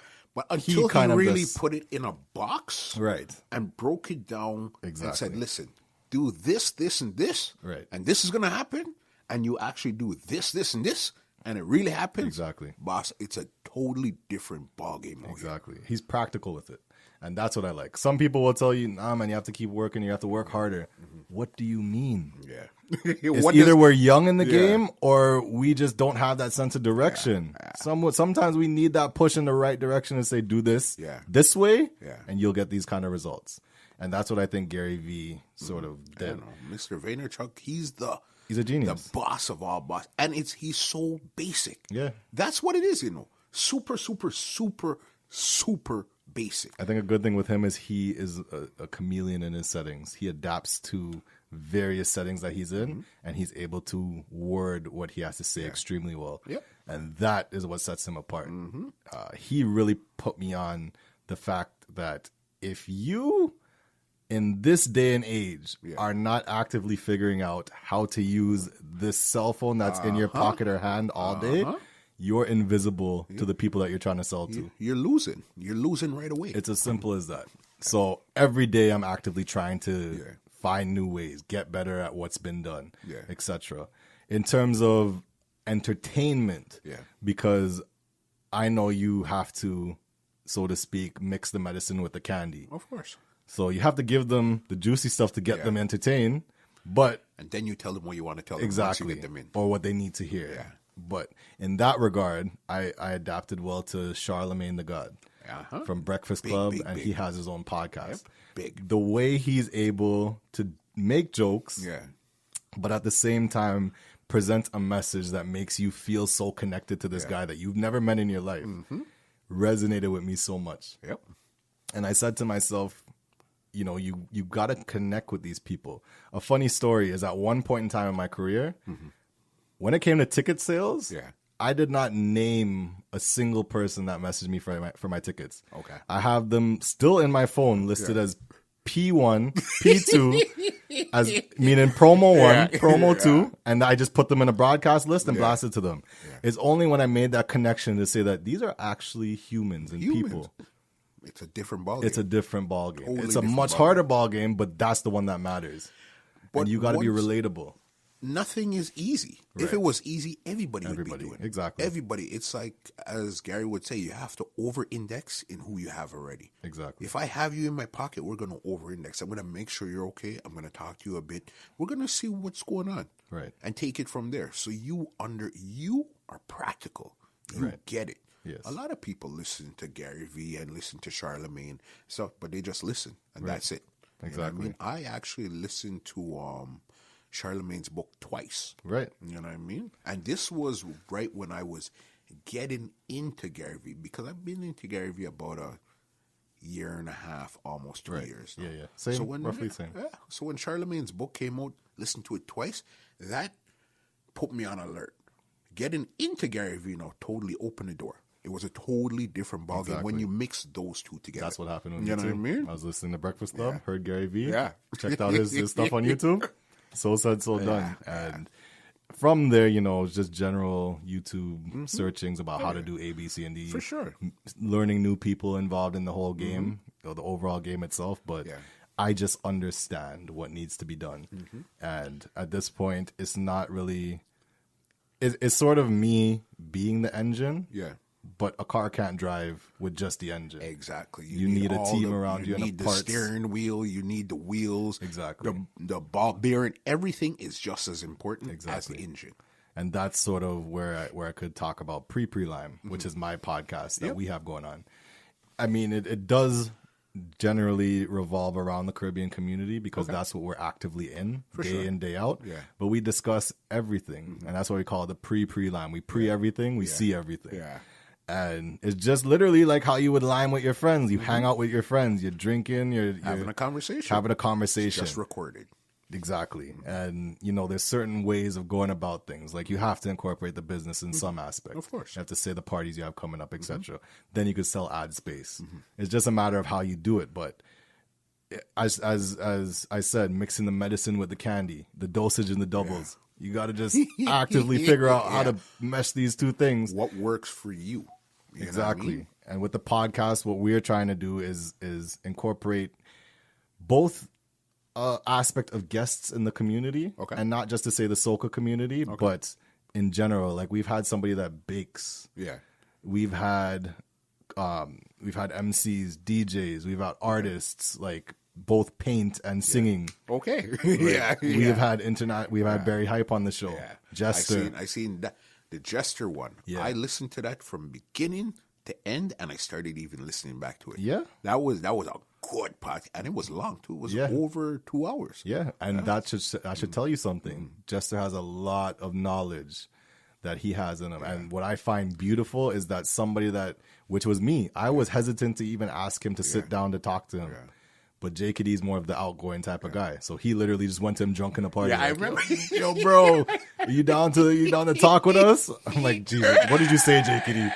until he really put it in a box, right, and broke it down and said, "Listen, do this, this, and this, right, and this is going to happen, and you actually do this, this, and this." And it really happens. Exactly. Boss, it's a totally different ballgame. Exactly. He's practical with it. And that's what I like. Some people will tell you, nah, man, you have to keep working. You have to work harder. What do you mean? Yeah. It's either we're young in the game or we just don't have that sense of direction. Sometimes we need that push in the right direction and say, do this this way, and you'll get these kind of results. And that's what I think Gary Vee sort of did. Mr. Vaynerchuk, he's a genius. The boss of all boss. And he's so basic. Yeah. That's what it is, Super, super, super, super basic. I think a good thing with him is he is a chameleon in his settings. He adapts to various settings that he's in, and he's able to word what he has to say extremely well. Yep. And that is what sets him apart. He really put me on the fact that if you, in this day and age, are not actively figuring out how to use this cell phone that's in your pocket or hand all day, you're invisible to the people that you're trying to sell to. You're losing. You're losing right away. It's as simple as that. So every day I'm actively trying to find new ways, get better at what's been done, etc. In terms of entertainment, because I know you have to, so to speak, mix the medicine with the candy. Of course. So you have to give them the juicy stuff to get them entertained, and then you tell them what you want to tell them exactly, once you get them in. Or what they need to hear. Yeah. But in that regard, I adapted well to Charlemagne the God from Breakfast Club, and he has his own podcast. Big. The way he's able to make jokes, but at the same time present a message that makes you feel so connected to this guy that you've never met in your life, resonated with me so much. Yep. And I said to myself, you got to connect with these people. A funny story is at one point in time in my career, when it came to ticket sales, I did not name a single person that messaged me for my tickets. Okay. I have them still in my phone listed as P1, P2, as meaning promo 1, promo 2, and I just put them in a broadcast list and blast it to them. It's only when I made that connection to say that these are actually humans and people. It's a different ballgame. It's a different ballgame. Totally it's a much harder ballgame, but that's the one that matters. But and you got to be relatable. Nothing is easy. Right. If it was easy, everybody would be doing it. Exactly. Everybody. It's like, as Gary would say, you have to over-index in who you have already. Exactly. If I have you in my pocket, we're going to over-index. I'm going to make sure you're okay. I'm going to talk to you a bit. We're going to see what's going on. Right. And take it from there. So you are practical. You get it. Yes. A lot of people listen to Gary Vee and listen to Charlemagne, but they just listen, and that's it. Exactly. You know what I mean? I actually listened to Charlemagne's book twice. Right. You know what I mean? And this was right when I was getting into Gary Vee, because I've been into Gary Vee about a year and a half, almost 2 years now. Yeah. Same, roughly same. Yeah. So when Charlemagne's book came out, listened to it twice, that put me on alert. Getting into Gary Vee now totally opened the door. It was a totally different ballgame when you mix those two together. That's what happened with me You know too. what I mean? I was listening to Breakfast Club, heard Gary Vee, checked out his stuff on YouTube. So said, so done. And from there, you know, it's just general YouTube searchings about how to do A, B, C, and D. For sure. Learning new people involved in the whole game, or the overall game itself. But I just understand what needs to be done. And at this point, it's not really... It's sort of me being the engine. Yeah. But a car can't drive with just the engine. Exactly. You need a team around you. You need the steering wheel. You need the wheels. Exactly. The ball bearing. Everything is just as important as the engine. And that's sort of where I could talk about Pre-Lime, which is my podcast that we have going on. I mean, it does generally revolve around the Caribbean community because that's what we're actively in day in, day out. Yeah. But we discuss everything. And that's why we call it the Pre-Lime. We everything. We see everything. Yeah. And it's just literally like how you would lime with your friends. You hang out with your friends. You're drinking. You're having a conversation. Having a conversation. It's just recorded. Exactly. And, you know, there's certain ways of going about things. Like you have to incorporate the business in some aspect. Of course. You have to say the parties you have coming up, etc. Then you could sell ad space. It's just a matter of how you do it. But as I said, mixing the medicine with the candy, the dosage and the doubles. You got to just actively figure out how to mesh these two things. What works for you. Exactly. I mean? And with the podcast, what we're trying to do is incorporate both aspect of guests in the community, and not just to say the Soca community, but in general. Like we've had somebody that bakes. Yeah. We've had MCs, DJs. We've had artists like both paint and singing. Okay. We have had We've had Barry Hype on the show. Yeah. Jester. I seen that. The Jester one. Yeah. I listened to that from beginning to end, and I started even listening back to it. Yeah. That was a good podcast, and it was long too. It was over 2 hours. Yeah, and that should tell you something. Jester has a lot of knowledge that he has in him, and what I find beautiful is that somebody which was me, I was hesitant to even ask him to sit down to talk to him. Yeah. But JKD's more of the outgoing type of guy. So he literally just went to him drunk in a party. Yeah, like, I remember. Yo, bro, are you down to talk with us? I'm like, Jesus, what did you say, JKD?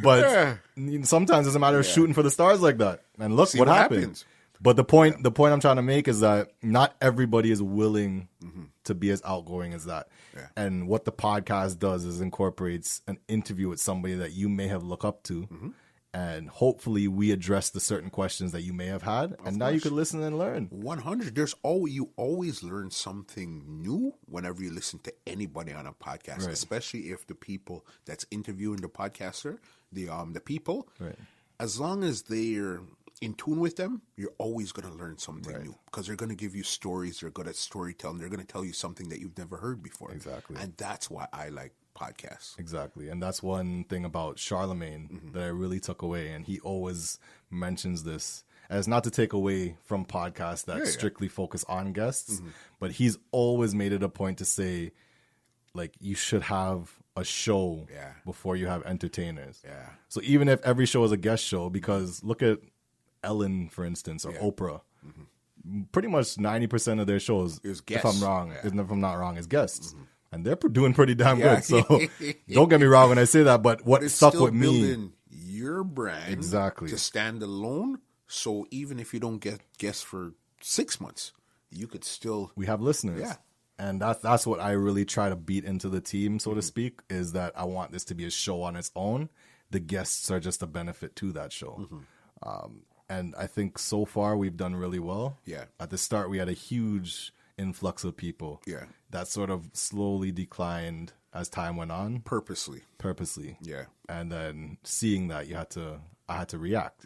But sometimes it's a matter of shooting for the stars like that. And look what happens. But the point I'm trying to make is that not everybody is willing to be as outgoing as that. Yeah. And what the podcast does is incorporates an interview with somebody that you may have looked up to. And hopefully we address the certain questions that you may have had. And now you can listen and learn. 100. You always learn something new whenever you listen to anybody on a podcast, especially if the people that's interviewing the podcaster, the people, as long as they're in tune with them, you're always going to learn something new because they're going to give you stories. They're good at storytelling. They're going to tell you something that you've never heard before. Exactly. And that's why I like podcasts. Exactly. And that's one thing about Charlemagne that I really took away. And he always mentions this as not to take away from podcasts that strictly focus on guests, but he's always made it a point to say, like, you should have a show before you have entertainers. Yeah. So even if every show is a guest show, because look at Ellen, for instance, or Oprah. Pretty much 90% of their shows, if I'm not wrong, is guests. And they're doing pretty damn good. So don't get me wrong when I say that, but what stuck with me. Building your brand to stand alone. So even if you don't get guests for 6 months, you could still. We have listeners. Yeah. And that's what I really try to beat into the team, so to speak, is that I want this to be a show on its own. The guests are just a benefit to that show. And I think so far we've done really well. Yeah. At the start, we had a huge influx of people. Yeah. That sort of slowly declined as time went on. Purposely. Yeah. And then seeing that, I had to react.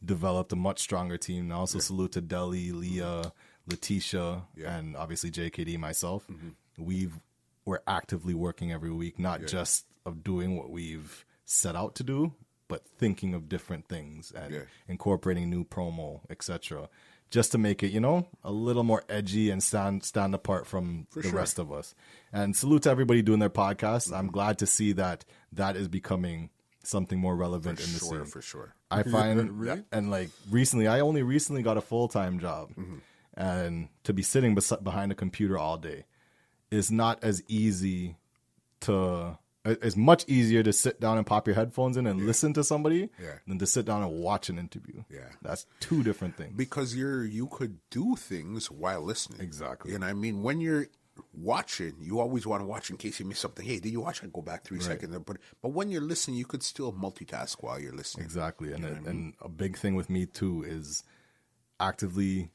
Developed a much stronger team. And also salute to Deli, Leah, Letitia, and obviously JKD, myself. We're actively working every week, not just of doing what we've set out to do, but thinking of different things and incorporating new promo, etc., just to make it, a little more edgy and stand apart from the rest of us. And salute to everybody doing their podcasts. I'm glad to see that is becoming something more relevant in the scene. For sure. I find, Really? and like recently, I only recently got a full-time job, and to be sitting behind a computer all day is not as easy to. It's much easier to sit down and pop your headphones in and listen to somebody than to sit down and watch an interview. Yeah. That's two different things. Because you could do things while listening. Exactly. You know what I mean? When you're watching, you always want to watch in case you miss something. Hey, did you watch? I go back 3 seconds. But when you're listening, you could still multitask while you're listening. Exactly. And a big thing with me too is actively,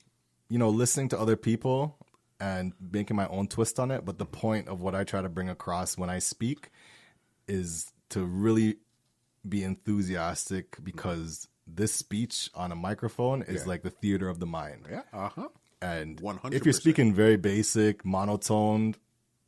listening to other people and making my own twist on it. But the point of what I try to bring across when I speak is to really be enthusiastic, because this speech on a microphone is like the theater of the mind. Yeah. And 100%. if you're speaking very basic, monotone,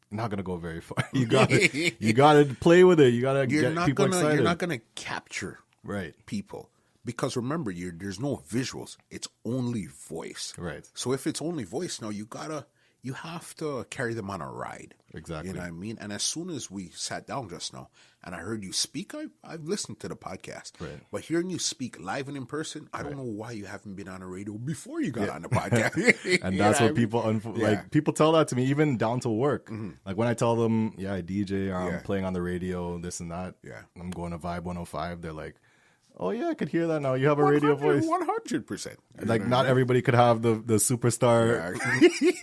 not gonna go very far. You gotta play with it. You gotta get people excited. You're not gonna capture right people, because remember, there's no visuals. It's only voice. Right. So if it's only voice, now you have to carry them on a ride. Exactly. You know what I mean? And as soon as we sat down just now and I heard you speak, I've listened to the podcast. Right. But hearing you speak live and in person, I don't know why you haven't been on a radio before you got on the podcast. And that's what people people tell that to me, even down to work. Like when I tell them, I DJ, or I'm playing on the radio, this and that. Yeah. I'm going to Vibe 105. They're like, oh yeah, I could hear that now. You have a radio voice. 100%. Like not everybody could have the superstar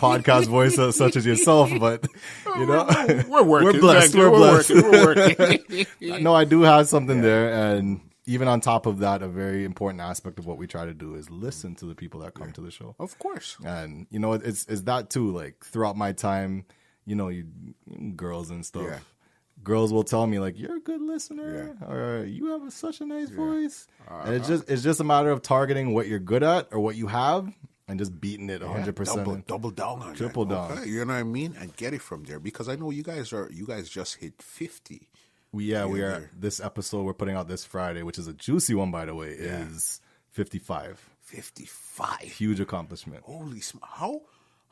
podcast voice such as yourself, but we're working. We're blessed. We're blessed. We're working. No, I do have something there, and even on top of that, a very important aspect of what we try to do is listen to the people that come to the show. Of course. And it's that too. Like throughout my time, you girls and stuff. Yeah. Girls will tell me like, you're a good listener, or you have such a nice voice. And it's just a matter of targeting what you're good at or what you have and just beating it 100%. Double down on Triple that. down. Okay, you know what I mean? And get it from there, because I know you guys just hit 50. We are. This episode we're putting out this Friday, which is a juicy one, by the way, is 55. 55. Huge accomplishment. Holy smokes. How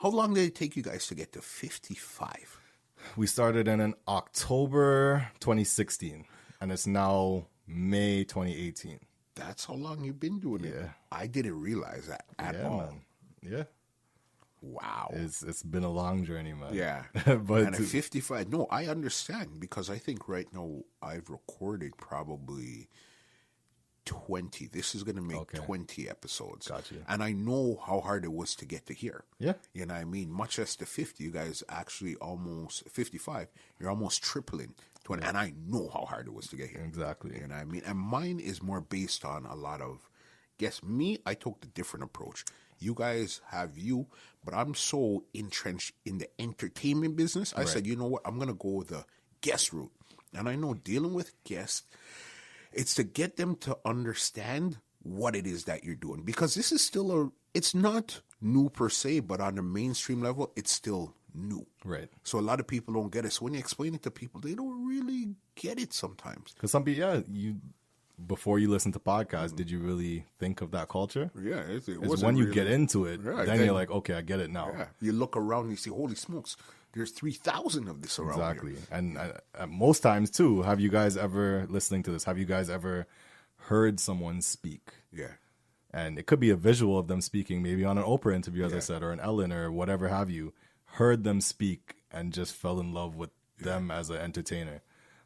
long did it take you guys to get to 55? We started in October 2016, and it's now May 2018. That's how long you've been doing it. Yeah. I didn't realize that at all. Man. Yeah. Wow. It's been a long journey, man. Yeah. But and at 55, no, I understand, because I think right now I've recorded probably 20. This is going to make 20 episodes. Gotcha. And I know how hard it was to get to here. Yeah. You know what I mean? Much as to 50, you guys actually almost 55. You're almost tripling 20. And I know how hard it was to get here. Exactly. You know what I mean? And mine is more based on a lot of, I took the different approach. You guys have you, but I'm so entrenched in the entertainment business. I said, you know what? I'm going to go the guest route. And I know dealing with guests, it's to get them to understand what it is that you're doing. Because this is still it's not new per se, but on the mainstream level, it's still new. Right. So a lot of people don't get it. So when you explain it to people, they don't really get it sometimes. Because some people, before you listen to podcasts, did you really think of that culture? Yeah. It's when you get into it, then you're like, okay, I get it now. Yeah. You look around and you see, holy smokes, there's 3,000 of this around Exactly. here. And most times, too, have you guys ever heard someone speak? Yeah. And it could be a visual of them speaking, maybe on an Oprah interview, as I said, or an Ellen or whatever have you, heard them speak and just fell in love with them as an entertainer.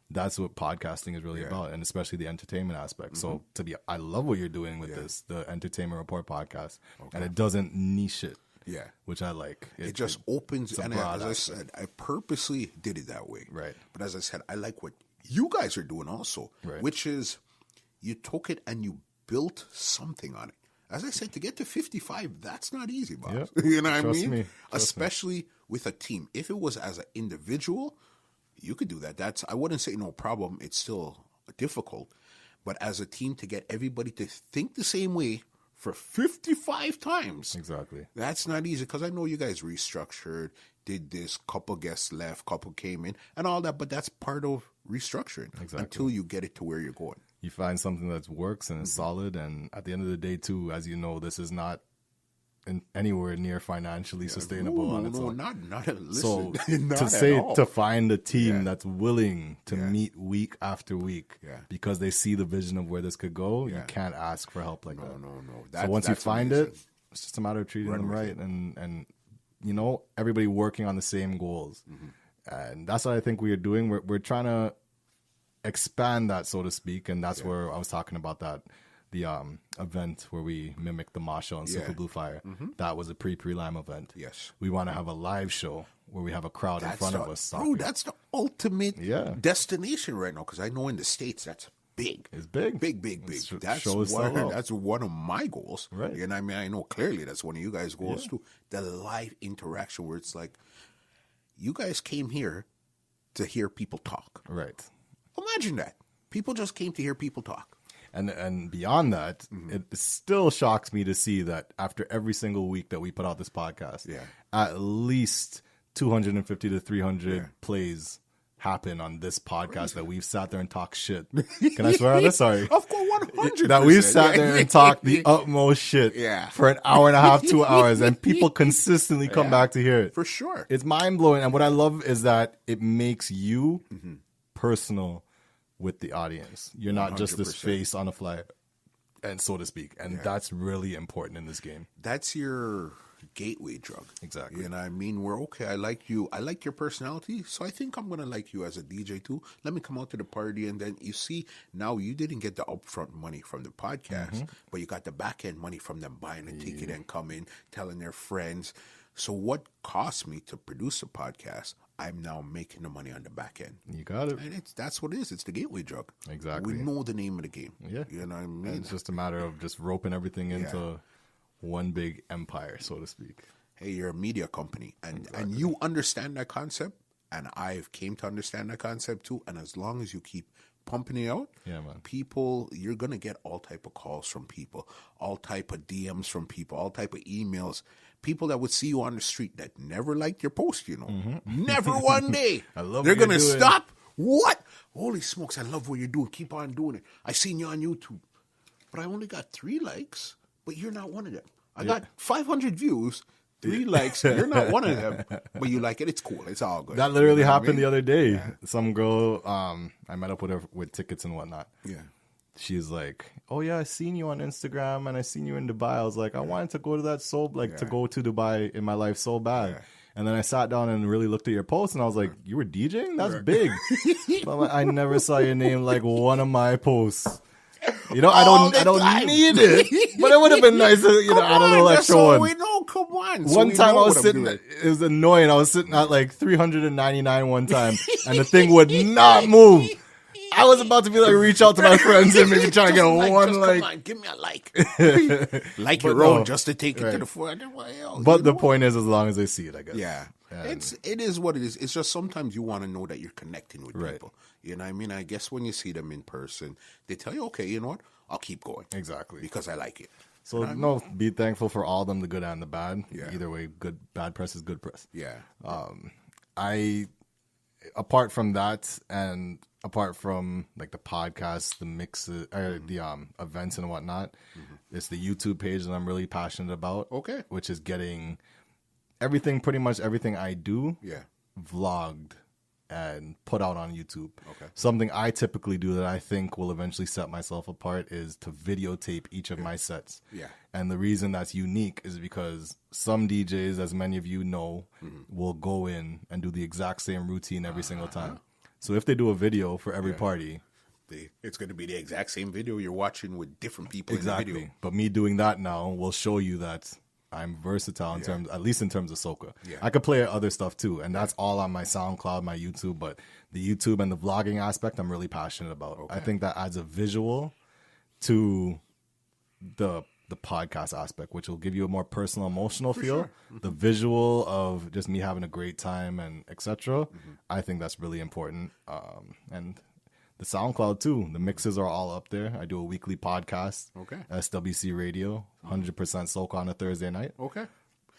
That's what podcasting is really about, and especially the entertainment aspect. So I love what you're doing with this, the Entertainment Report podcast, and it doesn't niche it. Yeah. Which I like. It just opens, and as I said, I purposely did it that way. Right. But as I said, I like what you guys are doing also, which is you took it and you built something on it. As I said, to get to 55, that's not easy, boss. Yep. You know what Trust I mean? me. Especially with a team. If it was as an individual, you could do that. I wouldn't say no problem. It's still difficult. But as a team, to get everybody to think the same way for 55 times. Exactly. That's not easy, because I know you guys restructured, did this, couple guests left, couple came in, and all that, but that's part of restructuring until you get it to where you're going. You find something that works and is solid, and at the end of the day, too, as you know, this is not anywhere near financially sustainable on its own. Not listen. So not to at say all. to find a team that's willing to meet week after week Yeah. because they see the vision of where this could go, you Yeah. can't ask for help like that. No. So once you That's find amazing. it, it's just a matter of treating Run them with right it. and you know, everybody working on the same goals. And that's what I think we are doing. We're trying to expand that, so to speak, and that's where I was talking about that the event where we mimic the mosh show on Super Blue Fire. That was a pre-Lime event. Yes. We want to have a live show where we have a crowd in front of us. Bro, that's the ultimate Yeah. destination right now. Because I know in the States that's big. It's big. Big. That's show is one, sell out. that's one of my goals. Right. And I mean, I know clearly that's one of you guys' goals too. The live interaction where it's like, you guys came here to hear people talk. Right. Imagine that. People just came to hear people talk. And beyond that, it still shocks me to see that after every single week that we put out this podcast, at least 250 to 300 plays happen on this podcast that we've sat there and talked shit. Can I swear on this? Sorry. Of course, 100%. That we've sat there and talked the utmost shit for an hour and a half, 2 hours, and people consistently come back to hear it. For sure. It's mind-blowing. And what I love is that it makes you personal with the audience. You're not just this 100%. face on a flyer, and so to speak. And that's really important in this game. That's your gateway drug. Exactly. And I mean, we're okay. I like you. I like your personality. So I think I'm going to like you as a DJ too. Let me come out to the party. And then you see, now you didn't get the upfront money from the podcast, but you got the back end money from them buying a ticket and coming, telling their friends. So what cost me to produce a podcast, I'm now making the money on the back end. You got it. And that's what it is. It's the gateway drug. Exactly. We know the name of the game. Yeah. You know what I mean? And it's just a matter of just roping everything into one big empire, so to speak. Hey, you're a media company, and you understand that concept, and I've came to understand that concept too. And as long as you keep pumping it out, people, you're gonna get all type of calls from people, all type of DMs from people, all type of emails. People that would see you on the street that never liked your post, you know, never one day. I love They're what you're gonna doing. stop. What? Holy smokes! I love what you're doing. Keep on doing it. I seen you on YouTube, but I only got 3 likes. But you're not one of them. I got 500 views, 3 likes. You're not one of them, but you like it. It's cool. It's all good. That literally You know what I happened mean? the other day. Some girl, I met up with her with tickets and whatnot. Yeah. She's like, "Oh yeah, I seen you on Instagram and I seen you in Dubai." I was like, "I wanted to go to that to go to Dubai in my life so bad." Yeah. And then I sat down and really looked at your post and I was like, "You were DJing? That's big." So I'm like, I never saw your name like one of my posts. You know, I don't time. need it, but it would have been nice to, you know, I don't know, That's extra all one. we know. Come on. So One we time know I was what I'm sitting, doing. it was annoying. I was sitting at like 399 one time and the thing would not move. I was about to be like, reach out to my friends and maybe try to get one just like. come on, give me a like. Like your own, no. just to take it Right. to the front. But the point is, as long as they see it, I guess. Yeah. And- It is what it is. It's just sometimes you want to know that you're connecting with Right. people. You know what I mean? I guess when you see them in person, they tell you, okay, you know what? I'll keep going. Exactly. Because I like it. So no, be thankful for all of them, the good and the bad. Yeah. Either way, bad press is good press. Yeah. Apart from that, and apart from like the podcast, the mixes, the events and whatnot, it's the YouTube page that I'm really passionate about. Okay. Which is getting pretty much everything I do, Yeah. vlogged and put out on YouTube. Okay. Something I typically do that I think will eventually set myself apart is to videotape each of my sets. Yeah. And the reason that's unique is because some DJs, as many of you know, will go in and do the exact same routine every single time. So if they do a video for every party, It's going to be the exact same video you're watching with different people in the exactly. video. But me doing that now will show you that I'm versatile in terms, at least in terms of soca. Yeah. I could play other stuff too, and that's all on my SoundCloud, my YouTube. But the YouTube and the vlogging aspect, I'm really passionate about. I think that adds a visual to the podcast aspect, which will give you a more personal, emotional feel. The visual of just me having a great time and etc. I think that's really important. And the SoundCloud too. The mixes are all up there. I do a weekly podcast. Okay. SWC Radio, 100% Soca on a Thursday night. Okay.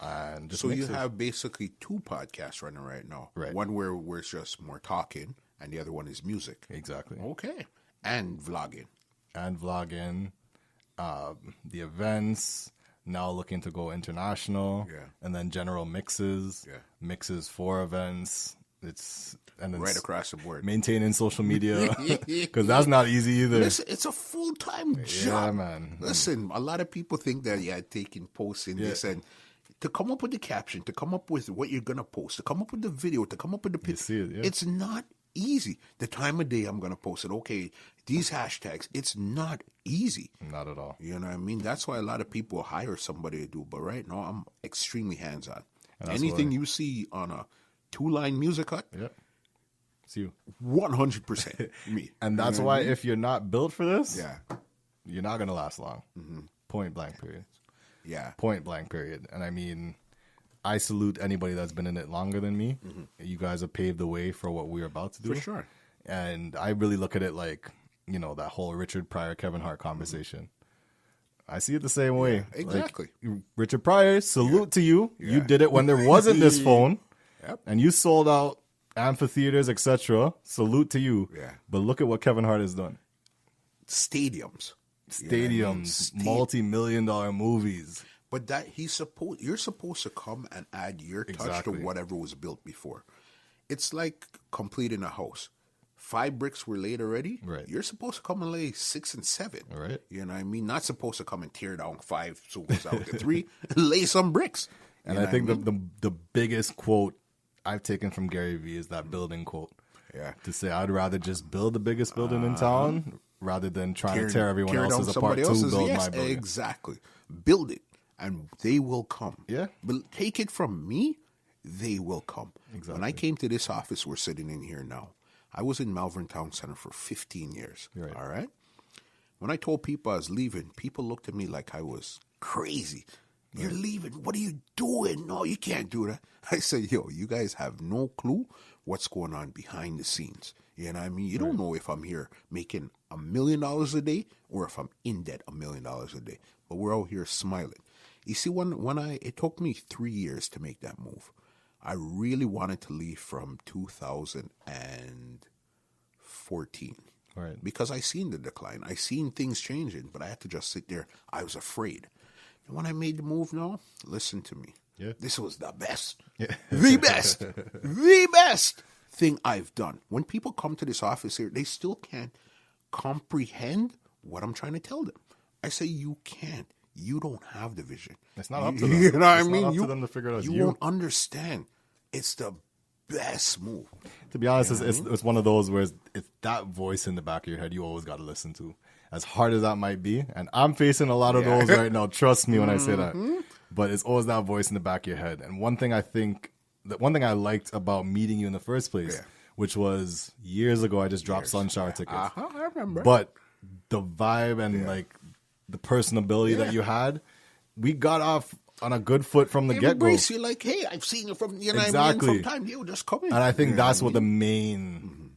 And just So you mixes. have basically 2 podcasts running right now. Right. One where it's just more talking, and the other one is music. Exactly. Okay. And vlogging. And vlogging, the events, now looking to go international. Yeah. And then general mixes. Yeah. Mixes for events. And Right across the board. maintaining social media, because that's not easy either. Listen, it's a full-time job. Yeah, man. Listen, a lot of people think that, taking posts in this and to come up with the caption, to come up with what you're going to post, to come up with the video, to come up with the picture. see it, yeah. It's not easy. The time of day I'm going to post it. Okay, these hashtags, it's not easy. Not at all. You know what I mean? That's why a lot of people hire somebody to do. But right now, I'm extremely hands-on. Anything you see on a two-line music hut, It's you. 100% me. And that's why if you're not built for this, Yeah. you're not going to last long. Point blank period. Yeah. Point blank period. And I mean, I salute anybody that's been in it longer than me. You guys have paved the way for what we're about to do. For sure. And I really look at it like, that whole Richard Pryor, Kevin Hart conversation. I see it the same way. Exactly. Like, Richard Pryor, salute to you. You did it when there wasn't this phone. Yep. And you sold out amphitheaters, etc. Salute to you. Yeah. But look at what Kevin Hart has done. Stadiums. Stadiums, multi-million-dollar movies. But you're supposed to come and add your touch to whatever was built before. It's like completing a house. 5 bricks were laid already. Right. You're supposed to come and lay 6 and 7. Right. You know what I mean? Not supposed to come and tear down 5 so it goes out to 3. Lay some bricks. And I think the biggest quote I've taken from Gary Vee is that building quote. Yeah. To say, I'd rather just build the biggest building in town rather than trying to tear everyone else's apart somebody to else's. build Yes, my building. exactly. Build it, and they will come. Yeah. But take it from me, they will come. Exactly. When I came to this office we're sitting in here now, I was in Malvern Town Center for 15 years. Right. All right? When I told people I was leaving, people looked at me like I was crazy. You're leaving. What are you doing? No, you can't do that. I said, you guys have no clue what's going on behind the scenes. You know what I mean? You don't know if I'm here making $1 million a day or if I'm in debt $1 million a day. But we're out here smiling. You see, it took me 3 years to make that move. I really wanted to leave from 2014. Right. Because I seen the decline. I seen things changing, but I had to just sit there. I was afraid. And when I made the move now, listen to me. Yeah. This was the best. Yeah. The best. The best thing I've done. When people come to this office here, they still can't comprehend what I'm trying to tell them. I say, you can't. You don't have the vision. It's not up to them. You know what I It's mean? not up to them to figure it out. You won't understand. It's the best move. To be honest, it's one of those where it's that voice in the back of your head you always got to listen to. As hard as that might be, and I'm facing a lot of those right now. Trust me when I say that. But it's always that voice in the back of your head. And one thing I liked about meeting you in the first place, which was years ago, I just dropped Sunshine tickets. I remember. But the vibe and like the personability that you had, we got off on a good foot from the get-go. Embrace you like, hey, I've seen you from, you know what I mean, from time. You just come in. And I think that's what the main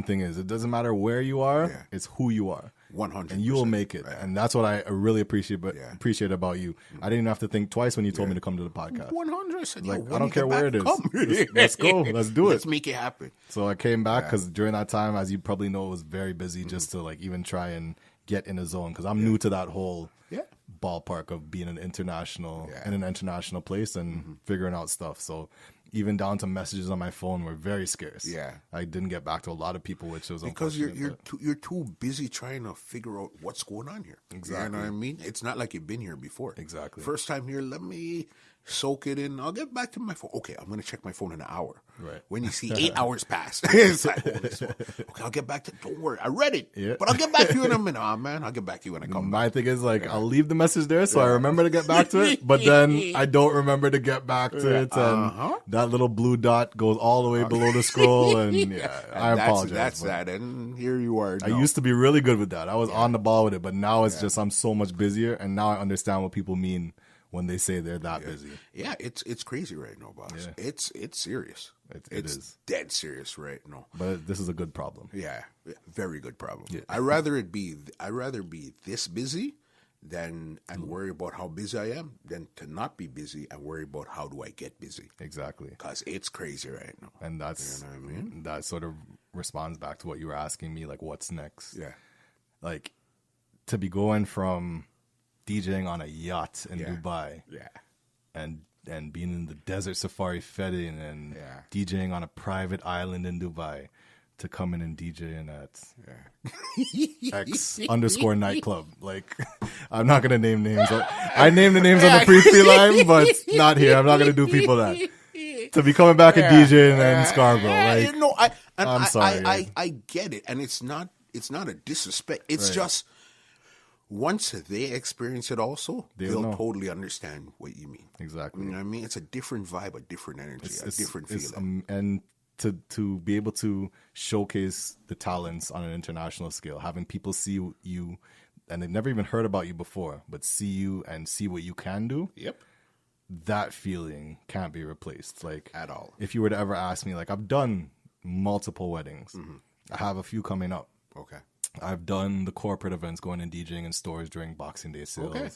thing is. It doesn't matter where you are, it's who you are. 100%. And you will make it. Right. And that's what I really appreciate about you. I didn't even have to think twice when you told me to come to the podcast. 100%. Like, I don't care where it is. Let's go. Let's do it. Let's make it happen. So I came back because during that time, as you probably know, it was very busy just to like even try and get in a zone because I'm new to that whole ballpark of being in an international place and figuring out stuff. So even down to messages on my phone were very scarce. Yeah, I didn't get back to a lot of people, which was because you're too busy trying to figure out what's going on here. Exactly, you know what I mean? It's not like you've been here before. Exactly. First time here, let me soak it in. I'll get back to my phone. Okay, I'm going to check my phone in an hour. Right. When you see 8 hours pass, it's like, okay, I'll get back to. Don't worry, I read it. Yeah. But I'll get back to you in a minute. Oh man, I'll get back to you when I come. My thing is like I'll leave the message there so I remember to get back to it, but then I don't remember to get back to it, and that little blue dot goes all the way below the scroll, and I apologize. That's that, and here you are. I used to be really good with that. I was on the ball with it, but now it's just I'm so much busier, and now I understand what people mean when they say they're that busy. Yeah, it's crazy right now, boss. Yeah. It's serious. It is dead serious right now. But this is a good problem. Yeah, very good problem. Yeah. I'd rather be this busy and worry about how busy I am than to not be busy and worry about how do I get busy. Exactly. Because it's crazy right now. And that's, you know what I mean? That sort of responds back to what you were asking me, like what's next? Yeah. Like to be going from DJing on a yacht in Yeah. Dubai Yeah. and being in the desert safari feting and Yeah. DJing on a private island in Dubai to come in and DJing at X_ nightclub. Like, I'm not going to name names. I named the names on the pre-free line, but not here. I'm not going to do people that. To be coming back and DJing in Scarborough. Like, You know, I'm sorry, guys. I get it, and it's not a disrespect. It's just once they experience it, also they'll know. totally understand what you mean. Exactly. You know what I mean? It's a different vibe, a different energy, a different feeling. And to be able to showcase the talents on an international scale, having people see you, and they've never even heard about you before, but see you and see what you can do. Yep. That feeling can't be replaced. Like, At all. If you were to ever ask me, like, I've done multiple weddings. I have a few coming up. Okay. I've done the corporate events, going and DJing in stores during Boxing Day sales. Okay.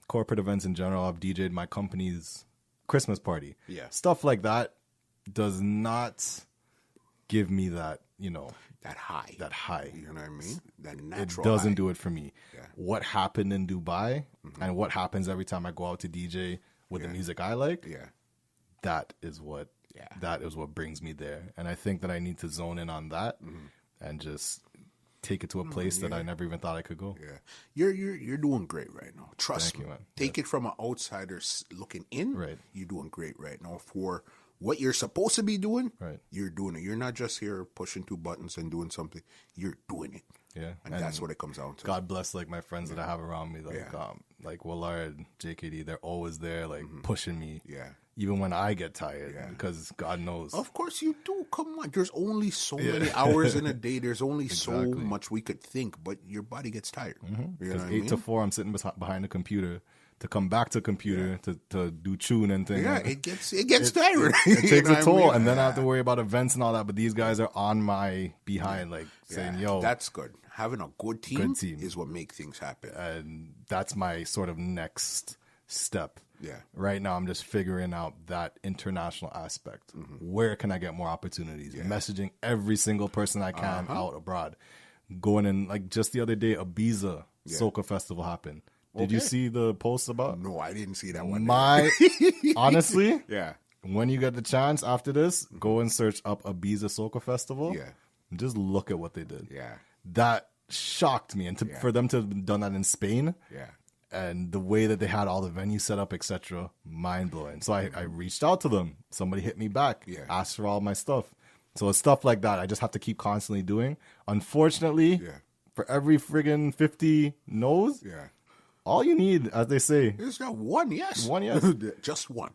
Corporate events in general. I've DJed my company's Christmas party. Yeah. Stuff like that does not give me that, That high. You know what I mean? That It natural doesn't high. do it for me. Yeah. What happened in Dubai and what happens every time I go out to DJ with the music I like, Yeah. that is what brings me there. And I think that I need to zone in on that and just take it to a place that I never even thought I could go. Yeah, you're doing great right now. Trust Thank me. you, man. Take it from an outsider looking in. Right. You're doing great right now for what you're supposed to be doing. Right. You're doing it. You're not just here pushing two buttons and doing something. You're doing it. Yeah. And that's what it comes down to. God bless like my friends that I have around me, like Willard, JKD, they're always there, like pushing me. Yeah. Even when I get tired, because God knows. Of course you do. Come on. There's only so many hours in a day. There's only so Exactly. much we could think, but your body gets tired. You know Because what I 8 mean? to 4, I'm sitting behind the computer to come back to computer to do tune and things. Yeah, it gets tiring. It You takes know a what I toll, mean? and then I have to worry about events and all that. But these guys are on my behind, like saying, "Yo, that's good. Having a good team is what makes things happen. and that's my sort of next step." Yeah. Right now, I'm just figuring out that international aspect. Where can I get more opportunities? Messaging every single person I can out abroad. Going in, like just the other day, Ibiza Soca Festival happened. Did you see the post about? No, I didn't see that one. Honestly, Yeah. when you get the chance after this, go and search up Ibiza Soca Festival. Yeah. And just look at what they did. Yeah. That shocked me. And for them to have done that in Spain, Yeah. and the way that they had all the venues set up, etc., mind blowing. So I reached out to them. Somebody hit me back, asked for all my stuff. So it's stuff like that I just have to keep constantly doing. Unfortunately, for every friggin' 50 no's, all you need, as they say, There's got one yes. One yes. Just one.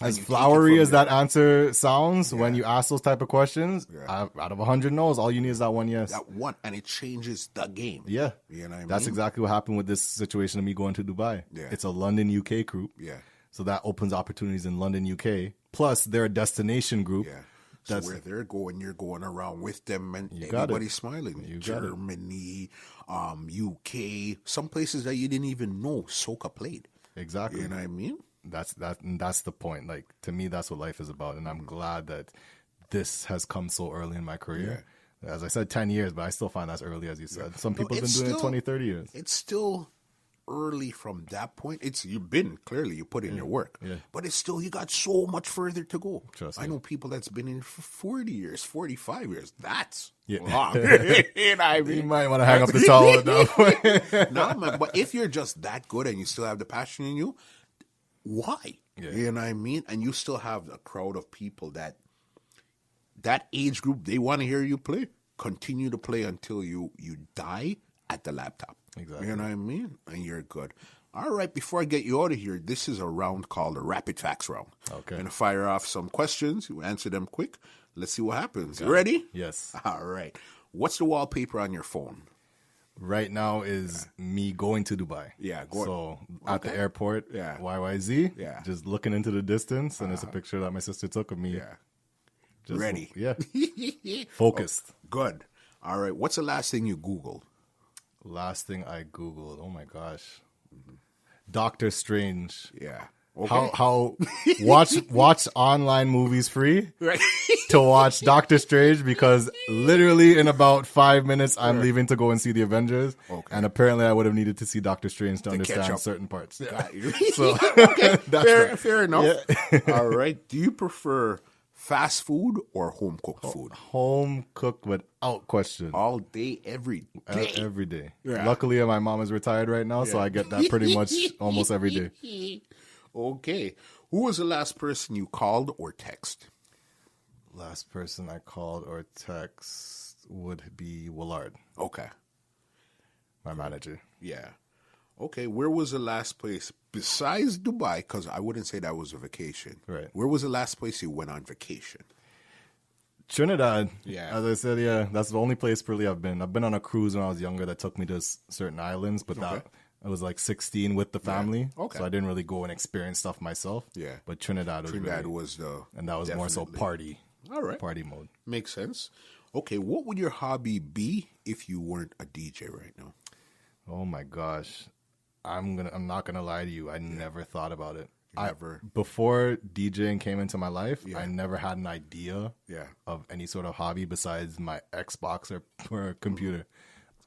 as And you take it flowery from as there. that answer sounds when you ask those type of questions, out of 100 no's, all you need is that one yes. That one, and it changes the game. Yeah. You know what I That's mean? exactly what happened with this situation of me going to Dubai. Yeah. It's a London, UK group. Yeah. So that opens opportunities in London, UK. Plus, they're a destination group. Yeah. So where they're going, you're going around with them, and got everybody's smiling. You got it. Germany, UK, some places that you didn't even know Soca played. Exactly. You know what I mean? That's the point. Like, to me, that's what life is about. And I'm glad that this has come so early in my career. As I said, 10 years, but I still find that's early, as you said. Some people have been doing it 20, 30 years. It's still early from that point. You've been, clearly, you put in your work. Yeah. But it's still, you got so much further to go. Trust I me. know people that's been in for 40 years, 45 years. That's Yeah. long. You know what I You mean? might want to hang up the towel at that point. No, man, but if you're just that good and you still have the passion in you, why? Yeah. You know what I mean? And you still have a crowd of people that age group, they want to hear you play. Continue to play until you die at the laptop. Exactly. You know what I mean? And you're good. All right, before I get you out of here, this is a round called the Rapid Facts round. Okay. I'm going to fire off some questions. You answer them quick. Let's see what happens. You ready? Yes. All right. What's the wallpaper on your phone? Right now is me going to Dubai. Yeah, So at the airport, Yeah. YYZ, Yeah. just looking into the distance, and it's a picture that my sister took of me. Yeah. Just, Ready. Yeah. Focused. Good. All right. What's the last thing you Googled? Last thing I Googled. Oh my gosh. Doctor Strange. Yeah. Okay. How watch online movies free Right. to watch Doctor Strange because literally in about 5 minutes I'm leaving to go and see the Avengers. Okay. And apparently I would have needed to see Doctor Strange to catch understand up. certain parts. Yeah. Got you. So Okay. that's Fair enough. Yeah. All right. Do you prefer fast food or home cooked food? home cooked without question. All day, every day. Every day. Yeah. Luckily, my mom is retired right now, so I get that pretty much almost every day. Okay. Who was the last person you called or text? Last person I called or text would be Willard, Okay. my manager. Yeah. Okay. Where was the last place besides Dubai? Because I wouldn't say that was a vacation. Right. Where was the last place you went on vacation? Trinidad. Yeah. As I said, yeah, that's the only place really I've been. I've been on a cruise when I was younger that took me to certain islands, but that I was like 16 with the family. Okay. So I didn't really go and experience stuff myself. Yeah. But Trinidad was Trinidad really, was the. and that was more so definitely. party. All right. Party mode. Makes sense. Okay. What would your hobby be if you weren't a DJ right now? Oh my gosh. I'm not gonna lie to you. I never thought about it. Never. Before DJing came into my life, Yeah. I never had an idea Yeah. of any sort of hobby besides my Xbox or computer.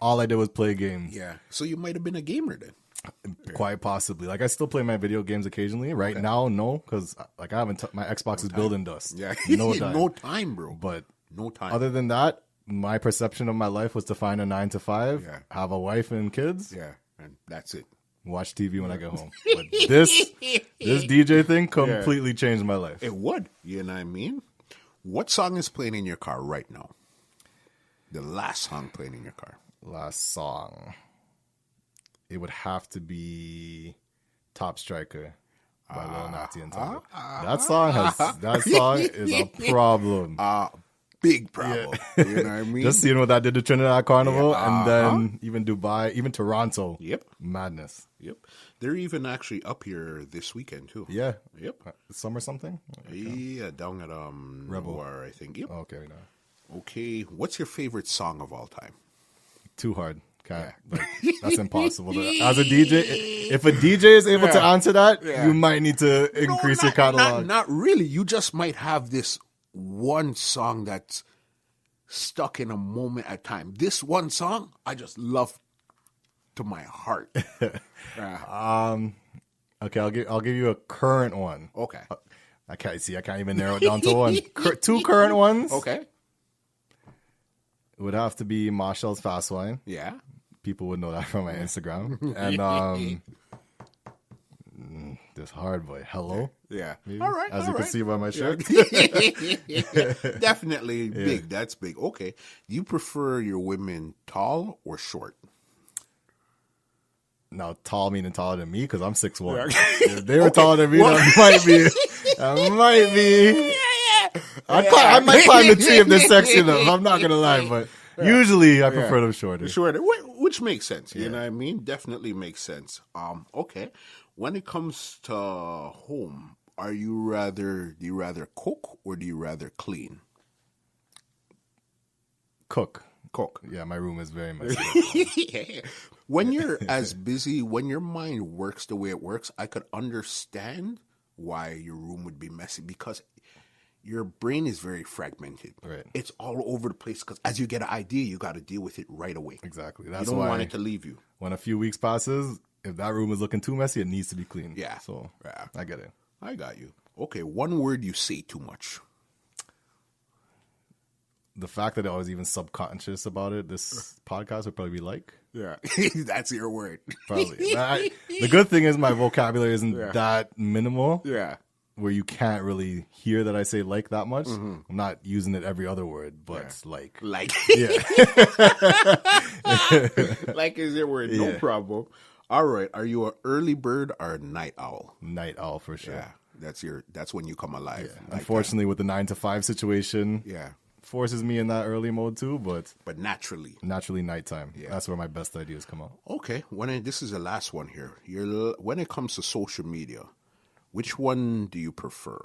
All I did was play games. Yeah. So you might have been a gamer then. Quite possibly. Like I still play my video games occasionally. Right now, no, because like I haven't. My Xbox is building dust. Yeah. no time. No time, bro. But No time. other than that, my perception of my life was to find a 9 to 5, Yeah. have a wife and kids, Yeah. And that's it. watch TV when I get home. But this DJ thing completely changed my life. It would. You know what I mean? What song is playing in your car right now? The last song playing in your car. Last song, it would have to be "Top Striker" by Lil Natty and Tyler. That song is a problem. Big problem. You know what I mean? Just seeing what that did to Trinidad Carnival, Yeah, and then even Dubai, even Toronto. Yep. Madness. Yep. They're even actually up here this weekend too. Yeah. Yep. Summer something? Yeah, down at Rebel. Noir, I think. Yep. Okay, no. Okay. What's your favorite song of all time? Too hard. Can't. Like, that's impossible. As a DJ, if a DJ is able to answer that, you might need to increase your catalog. Not really. You just might have this one song that's stuck in a moment at time. This one song, I just love to my heart. Okay, I'll give you a current one. Okay. I can't even narrow it down to one. Two current ones. Okay. It would have to be Marshall's Fast Wine. Yeah. People would know that from my Instagram. And this hard boy. Hello. Yeah. Maybe? All right. As all you can right. see by my shirt. Definitely big. That's big. Okay. Do you prefer your women tall or short? Now, tall meaning taller than me because I'm 6'1". If they were taller than me, that might be. I might climb the tree if they're sexy enough. I'm not gonna lie, but usually I prefer them shorter. Shorter, which makes sense. You know what I mean? Definitely makes sense. Okay. When it comes to home, do you rather cook or do you rather clean? Cook. Cook. Yeah, my room is very messy. When you're as busy, when your mind works the way it works, I could understand why your room would be messy because your brain is very fragmented. Right. It's all over the place because as you get an idea, you got to deal with it right away. Exactly. You That's don't why want it to leave you. when a few weeks passes, if that room is looking too messy, it needs to be clean. Yeah. So Yeah. I get it. I got you. Okay, one word you say too much. The fact that I was even subconscious about it, this podcast would probably be like. Yeah, that's your word. Probably. The good thing is my vocabulary isn't that minimal. Yeah. Where you can't really hear that I say like that much. I'm not using it every other word, but like. Like. Yeah. Like is your word. No problem. All right. Are you an early bird or a night owl? Night owl for sure. Yeah. That's when you come alive. Yeah. Unfortunately, with the 9 to 5 situation, Yeah. forces me in that early mode too, but naturally. Nighttime. Yeah. That's where my best ideas come out. Okay. This is the last one here. When it comes to social media, which one do you prefer?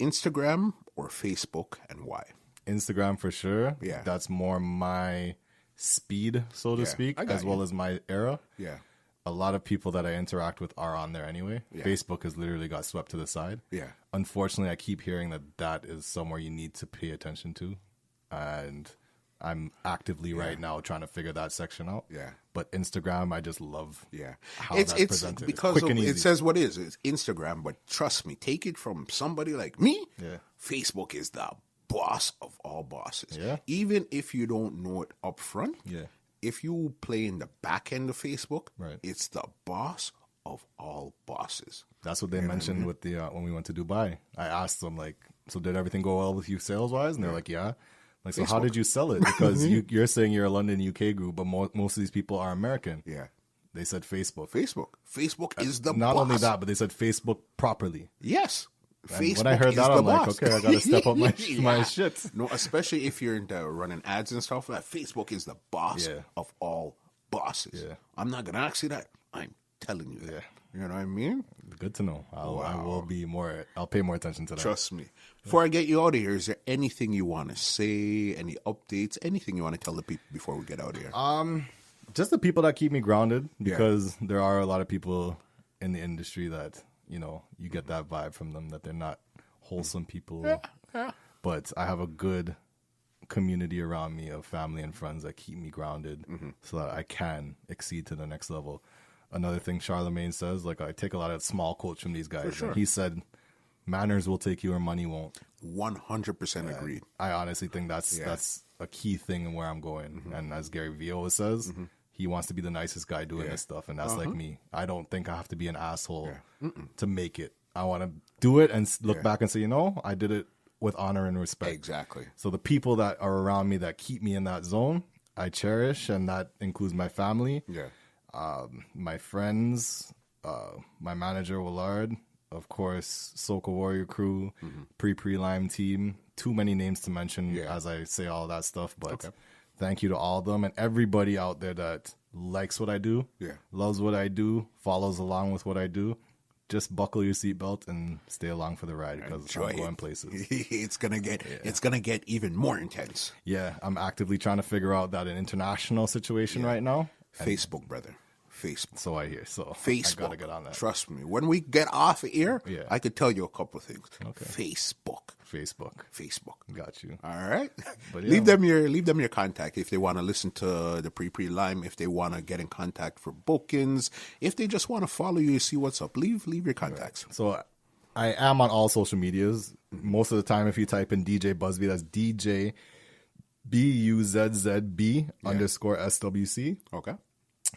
Instagram or Facebook, and why? Instagram for sure. Yeah. That's more my speed, so to speak, I got as well as my era. Yeah. a lot of people that I interact with are on there anyway. Yeah. Facebook has literally got swept to the side. Yeah. Unfortunately, I keep hearing that is somewhere you need to pay attention to. And I'm actively right now trying to figure that section out. Yeah. But Instagram, I just love how it's that's presented. because quick and easy. it says what is. It's Instagram, but trust me, take it from somebody like me. Yeah. Facebook is the boss of all bosses. Yeah. Even if you don't know it up front. Yeah. If you play in the back end of Facebook, Right. it's the boss of all bosses. That's what they mentioned with the when we went to Dubai. I asked them, like, so did everything go well with you sales wise? And they're like, yeah. Like, so how did you sell it? Because you're saying you're a London UK group, but most of these people are American. Yeah. They said Facebook. Facebook is the Not boss. only that, but they said Facebook properly. Yes. And Facebook when I heard is that, the I'm like, boss. okay, I got to step up my shit. No, especially if you're into running ads and stuff. Like Facebook is the boss of all bosses. Yeah. I'm not gonna ask you that. I'm telling you that. Yeah. You know what I mean? Good to know. I will be more. I'll pay more attention to that. Trust me. Before I get you out of here, is there anything you want to say? Any updates? Anything you want to tell the people before we get out of here? Just the people that keep me grounded, because there are a lot of people in the industry that, you know, you get that vibe from them that they're not wholesome people. But I have a good community around me of family and friends that keep me grounded so that I can exceed to the next level. Another thing Charlemagne says, like, I take a lot of small quotes from these guys. sure. And he said, manners will take you where money won't. 100% agreed. I honestly think that's a key thing in where I'm going. And as Gary Vee always says, he wants to be the nicest guy doing this stuff. And that's like me. I don't think I have to be an asshole to make it. I want to do it and look back and say, you know, I did it with honor and respect. Exactly. So the people that are around me that keep me in that zone, I cherish. And that includes my family, my friends, my manager, Willard, of course, Soca Warrior Crew, Pre-Lime team. Too many names to mention as I say all that stuff, but thank you to all of them and everybody out there that likes what I do, loves what I do, follows along with what I do. Just buckle your seatbelt and stay along for the ride because I'm going places. It's gonna get even more intense. Yeah, I'm actively trying to figure out that an international situation right now. Facebook, brother. Facebook. So I hear. So Facebook. I gotta get on that. Trust me. When we get off air, I could tell you a couple of things. Okay. Facebook. Got you. All right. But leave them your contact if they want to listen to the Pre-Lime, if they want to get in contact for bookings, if they just want to follow you, see what's up. Leave your contacts. Right. So I am on all social medias. Most of the time, if you type in DJ Busby, that's DJ BUZZB _ SWC. Okay.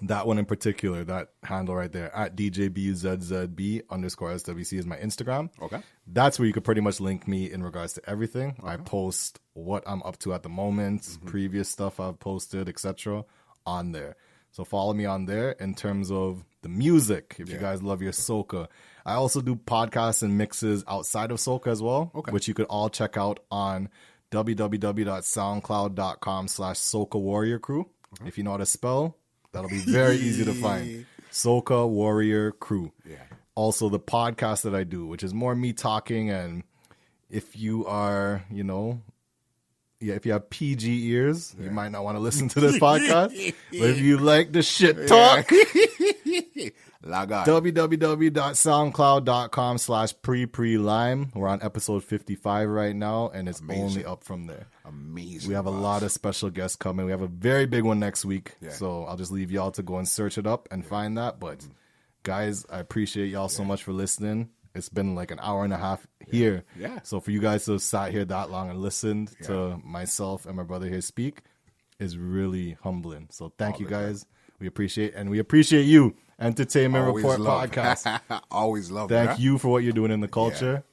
That one in particular, that handle right there, at DJBUZZB _ SWC is my Instagram. Okay. That's where you could pretty much link me in regards to everything. Okay. I post what I'm up to at the moment, previous stuff I've posted, etc. on there. So follow me on there in terms of the music, if you guys love your soca. I also do podcasts and mixes outside of soca as well, which you could all check out on www.soundcloud.com/Soca Warrior Crew. If you know how to spell, that'll be very easy to find. Soca Warrior Crew. Yeah. Also, the podcast that I do, which is more me talking. And if you are, you know, if you have PG ears, you might not want to listen to this podcast. But if you like the shit talk, log on. www.soundcloud.com/pre-lime. We're on episode 55 right now, and it's only up from there. Amazing. We have a lot of special guests coming. We have a very big one next week. So I'll just leave y'all to go and search it up and find that. But guys, I appreciate y'all so much for listening. It's been like an hour and a half here. Yeah. So for you guys to have sat here that long and listened to myself and my brother here speak is really humbling. So thank you guys. We appreciate, and we appreciate you. Entertainment Report Podcast. Always love. Thank you for what you're doing in the culture.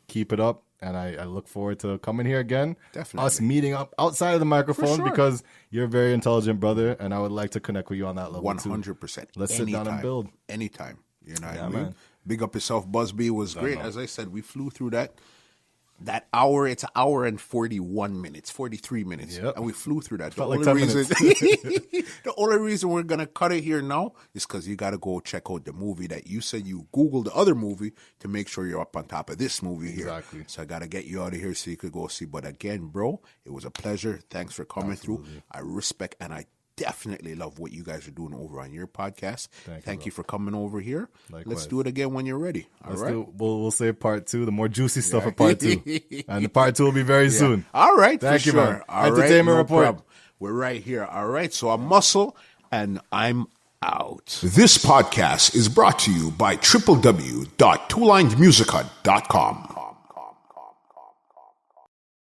Keep it up. And I look forward to coming here again. Definitely. Us meeting up outside of the microphone because you're a very intelligent brother, and I would like to connect with you on that level 100%. Let's sit down and build. Anytime. You know what I mean? Man. Big up yourself, Busby. Was great. As I said, we flew through that hour. It's an hour and 41 minutes, 43 minutes. Yep. And we flew through that. Felt like 10 minutes. The only reason we're going to cut it here now is because you got to go check out the movie that you said you Googled the other movie to make sure you're up on top of this movie here. Exactly. So I got to get you out of here so you could go see. But again, bro, it was a pleasure. Thanks for coming through. I respect and I definitely love what you guys are doing over on your podcast. Thank you for coming over here. Likewise. Let's do it again when you're ready. All right. We'll save part 2, the more juicy stuff for part 2. And the part 2 will be very soon. All right. Thank for you, sure. man. All Entertainment right, Report. problem. We're right here. All right. So I'm Muscle, and I'm out. This podcast is brought to you by www.twolinedmusichut.com.